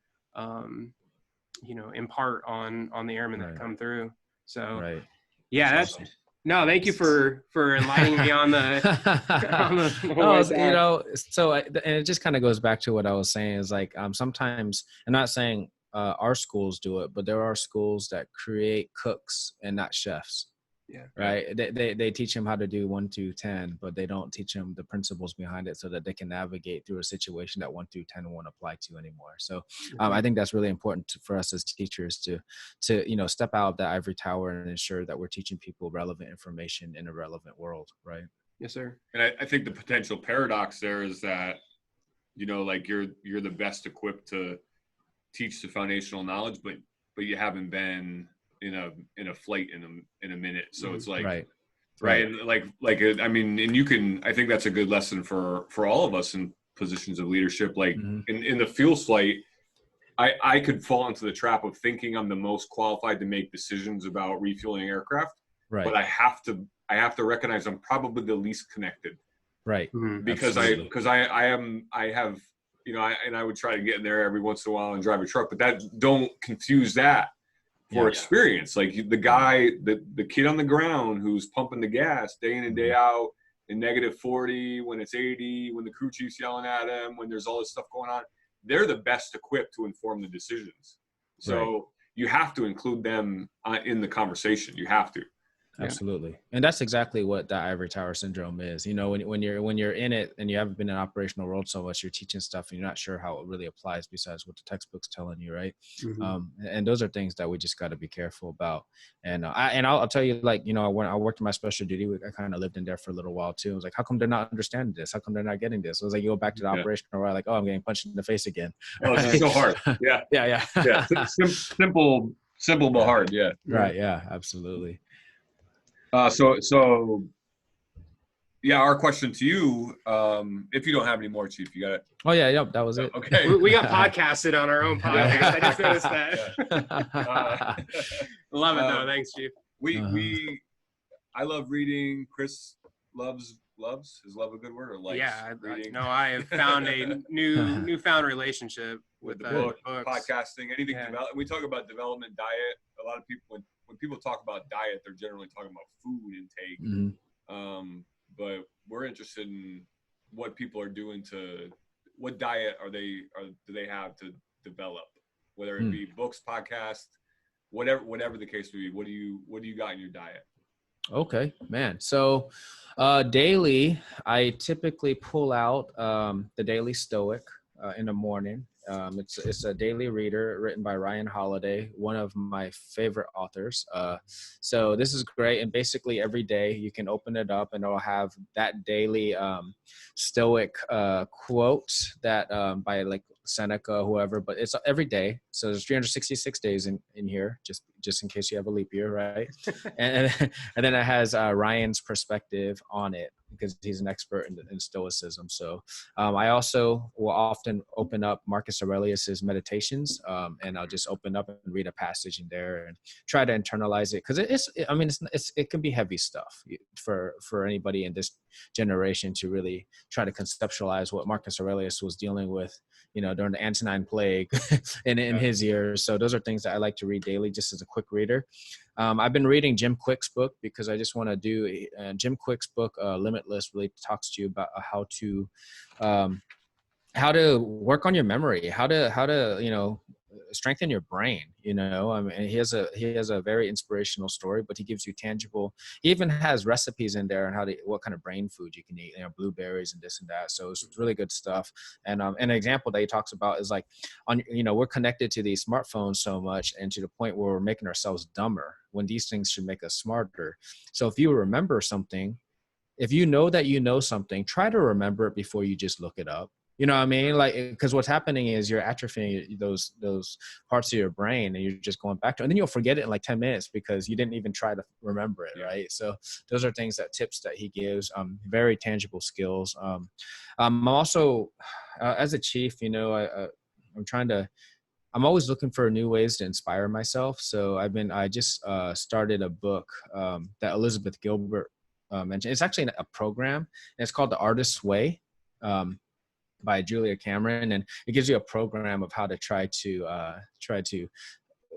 impart on the airmen that come through. So that's awesome. No, thank you for enlightening me on the,
and it just kind of goes back to what I was saying is like, sometimes, I'm not saying our schools do it, but there are schools that create cooks and not chefs. Yeah. Right. They teach them how to do 1 through 10, but they don't teach them the principles behind it so that they can navigate through a situation that 1 through 10 won't apply to anymore. So I think that's really important for us as teachers to step out of the ivory tower and ensure that we're teaching people relevant information in a relevant world. Right.
Yes, sir.
And I think the potential paradox there is that, like you're the best equipped to teach the foundational knowledge, but you haven't been in a flight in a minute. So it's like, right. And like, I mean, and I think that's a good lesson for all of us in positions of leadership. Like in the field flight, I could fall into the trap of thinking I'm the most qualified to make decisions about refueling aircraft. Right. But I have to recognize I'm probably the least connected.
Right.
Because I have, and I would try to get in there every once in a while and drive a truck, but don't confuse that for experience. Like the guy, the kid on the ground who's pumping the gas day in and day out in -40, when it's 80, when the crew chief's yelling at him, when there's all this stuff going on, they're the best equipped to inform the decisions. So you have to include them in the conversation. You have to.
Absolutely. And that's exactly what the ivory tower syndrome is. You know, when you're in it and you haven't been in operational world so much, you're teaching stuff and you're not sure how it really applies besides what the textbook's telling you. Right. And those are things that we just got to be careful about. And I'll tell you, like, you know, when I worked in my special duty, I kind of lived in there for a little while too. I was like, how come they're not understanding this? How come they're not getting this? I was like, you go back to the operational world, like, oh, I'm getting punched in the face again.
Oh, it's so hard. Yeah.
Yeah.
Simple but hard. Yeah.
Right. Yeah, absolutely.
So yeah, our question to you, if you don't have any more, Chief, you got it.
Oh yeah, yep, that was it.
Okay.
We got podcasted on our own podcast. I just noticed that. Love it though. Thanks, Chief.
I love reading. Chris loves. Is love a good word, or likes?
Yeah,
reading?
No, I have found a newfound relationship with
the book,
books.
Podcasting, anything. We talk about development, diet. A lot of people, when people talk about diet, they're generally talking about food intake. But we're interested in what people are doing what diet do they have to develop, whether it be books, podcast, whatever the case may be. What do you got in your diet?
Okay, man. So daily, I typically pull out the Daily Stoic in the morning. It's a daily reader written by Ryan Holiday, one of my favorite authors. So this is great. And basically every day you can open it up and it'll have that daily Stoic quote that by like Seneca, whoever, but it's every day. So there's 366 days in here, just in case you have a leap year, right? and then it has Ryan's perspective on it, because he's an expert in Stoicism. So I also will often open up Marcus Aurelius's Meditations, and I'll just open up and read a passage in there and try to internalize it, because it can be heavy stuff for anybody in this generation to really try to conceptualize what Marcus Aurelius was dealing with, you know, during the Antonine Plague in his years. So those are things that I like to read daily, just as a quick reader. I've been reading Jim Quick's book because I just want to do Jim Quick's book, Limitless, really talks to you about how to work on your memory, how to you know, strengthen your brain. You know, I mean, he has a very inspirational story, but he gives you tangible. He even has recipes in there on what kind of brain food you can eat, you know, blueberries and this and that. So it's really good stuff. And an example that he talks about is like, we're connected to these smartphones so much, and to the point where we're making ourselves dumber when these things should make us smarter. So if you remember something, if you know that you know something, try to remember it before you just look it up. You know what I mean? Like, because what's happening is you're atrophying those parts of your brain, and you're just going back to it. And then you'll forget it in like 10 minutes because you didn't even try to remember it, right? So those are tips that he gives, very tangible skills. I'm also, as a chief, you know, I'm always looking for new ways to inspire myself. So I just started a book that Elizabeth Gilbert mentioned. It's actually a program, and it's called The Artist's Way. By Julia Cameron, and it gives you a program of how to try to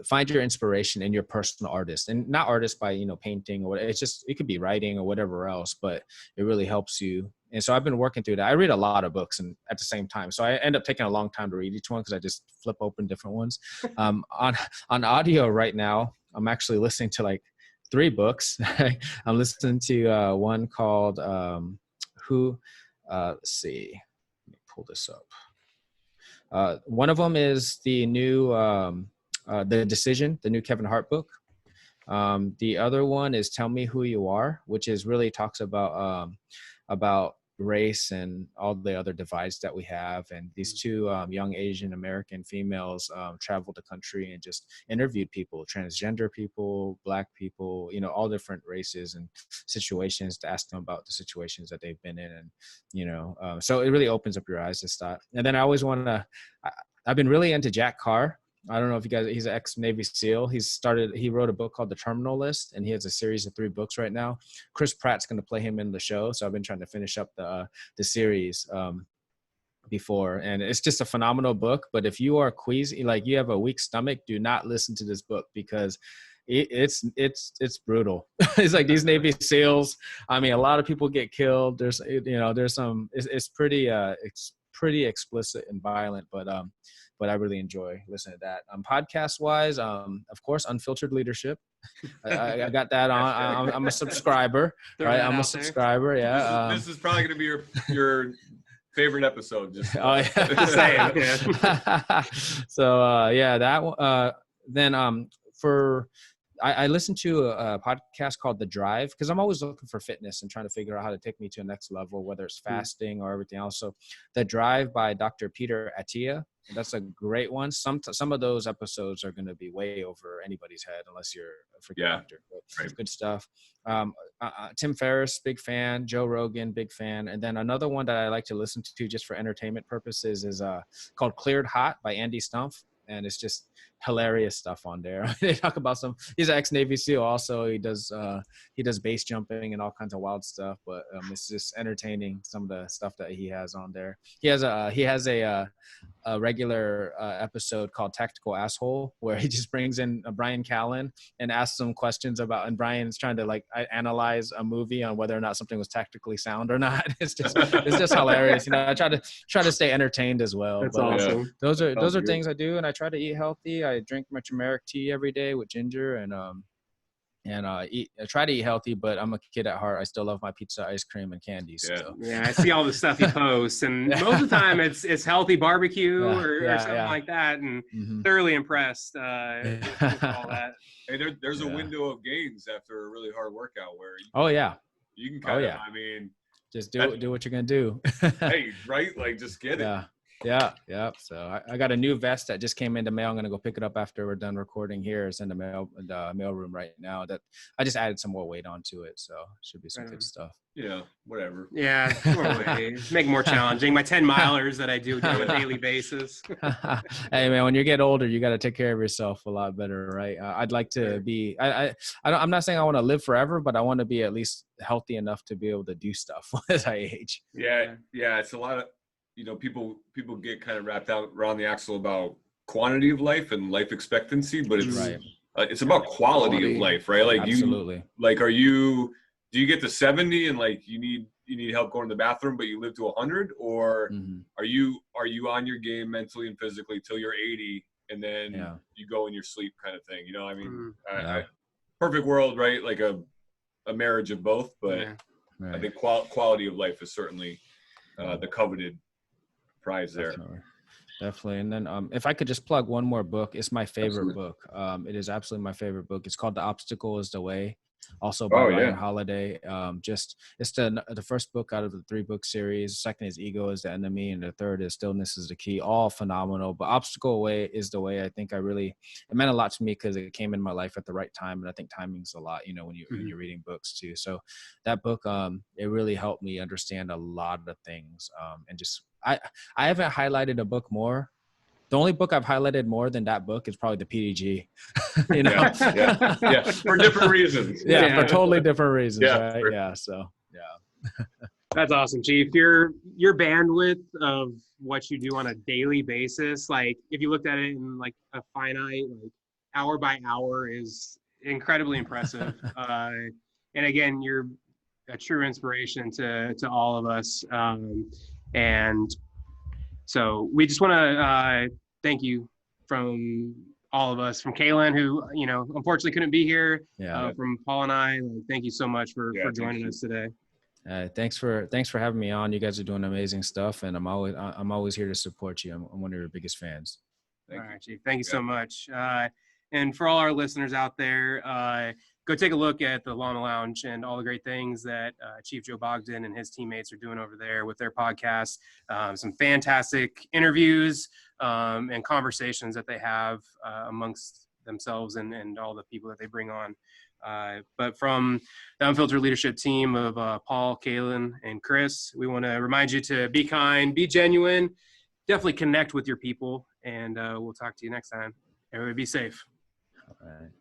find your inspiration in your personal artist, and not artist by, you know, painting or whatever. It could be writing or whatever else, but it really helps you. And so I've been working through that. I read a lot of books and at the same time, so I end up taking a long time to read each one because I just flip open different ones. On audio right now, I'm actually listening to like 3 books. I'm listening to one called let's see. Pull this up. One of them is the new The Decision, the new Kevin Hart book. The other one is Tell Me Who You Are, which is really talks about race and all the other divides that we have. And these 2 young Asian American females traveled the country and just interviewed people, transgender people, Black people, you know, all different races and situations, to ask them about the situations that they've been in. And, you know, so it really opens up your eyes to stuff. And then I've been really into Jack Carr. I don't know if you guys, he's an ex-Navy SEAL. He wrote a book called The Terminal List, and he has a series of 3 books right now. Chris Pratt's going to play him in the show. So I've been trying to finish up the series before, and it's just a phenomenal book. But if you are queasy, like you have a weak stomach, do not listen to this book, because it's brutal. It's like these Navy SEALs. I mean, a lot of people get killed. There's some, it's pretty explicit and violent, but I really enjoy listening to that. Podcast wise, of course, Unfiltered Leadership. I got that on. I'm a subscriber, right? I'm a subscriber. Yeah.
This is probably going to be your favorite episode. Just
oh yeah.
Saying, yeah.
So yeah, that one. Then I listened to a podcast called The Drive because I'm always looking for fitness and trying to figure out how to take me to the next level, whether it's fasting or everything else. So The Drive by Dr. Peter Attia, that's a great one. Some of those episodes are going to be way over anybody's head unless you're a freaking doctor. But good stuff. Tim Ferriss, big fan. Joe Rogan, big fan. And then another one that I like to listen to just for entertainment purposes is called Cleared Hot by Andy Stumpf. And it's just hilarious stuff on there. They talk about he's an ex-Navy SEAL also. He does base jumping and all kinds of wild stuff, but it's just entertaining, some of the stuff that he has on there. He has a regular episode called Tactical Asshole, where he just brings in Brian Callen and asks him questions about, and Brian's trying to like analyze a movie on whether or not something was tactically sound or not. It's just hilarious. I try to stay entertained as well.
That's awesome.
Those are things I do, and I try to eat healthy. I drink my turmeric tea every day with ginger, and I try to eat healthy, but I'm a kid at heart. I still love my pizza, ice cream, and candy.
Yeah, I see all the stuff he posts, and most of the time it's healthy barbecue or something like that, and thoroughly impressed with all that.
Hey, there's a window of gains after a really hard workout where you can kind of, I mean,
just do what you're gonna do.
Hey, right? Like, just get it.
Yeah. So I got a new vest that just came in the mail. I'm gonna go pick it up after we're done recording here. It's in the mail room right now. That I just added some more weight onto it, so should be some good stuff.
Yeah, whatever.
Yeah, make it more challenging. My 10 milers that I do on a daily basis.
Hey man, when you get older, you got to take care of yourself a lot better, right? I'd like to be. I'm not saying I want to live forever, but I want to be at least healthy enough to be able to do stuff as I age.
Yeah. It's a lot of. People get kind of wrapped out around the axle about quantity of life and life expectancy, but it's about quality of life, right? Like
absolutely.
Do you get to 70 and like you need help going to the bathroom, but you live to 100, or are you on your game mentally and physically till you're 80 and then you go in your sleep kind of thing? I mean, perfect world, right? Like a marriage of both, but I think quality of life is certainly the coveted prize there.
Definitely. And then if I could just plug one more book, it's my favorite book. It is absolutely my favorite book. It's called The Obstacle is the Way, also by Ryan Holiday. It's the first book out of the 3-book series. Second is Ego is the Enemy, and the third is Stillness is the Key. All phenomenal. But Obstacle Way is the Way. I think it meant a lot to me because it came in my life at the right time, and I think timing's a lot, when you're reading books too. So that book, it really helped me understand a lot of things, and just I haven't highlighted a book more. The only book I've highlighted more than that book is probably the PDG.
Yeah, for different reasons.
For totally different reasons. Right?
Sure.
So
That's awesome, Chief. Your bandwidth of what you do on a daily basis, like if you looked at it in like a finite, like hour by hour, is incredibly impressive. And again, you're a true inspiration to all of us. And so we just want to thank you from all of us, from Kaylin, who, unfortunately couldn't be here, from Paul and I. Thank you so much for joining us today.
Thanks for having me on. You guys are doing amazing stuff, and I'm always here to support you. I'm one of your biggest fans.
All right, Chief. Thank you so much. And for all our listeners out there, go take a look at the Llama Lounge and all the great things that Chief Joe Bogdan and his teammates are doing over there with their podcast. Some fantastic interviews and conversations that they have amongst themselves and all the people that they bring on. But from the Unfiltered Leadership team of Paul, Kaylin, and Chris, we want to remind you to be kind, be genuine, definitely connect with your people, and we'll talk to you next time. Everybody be safe.
All right.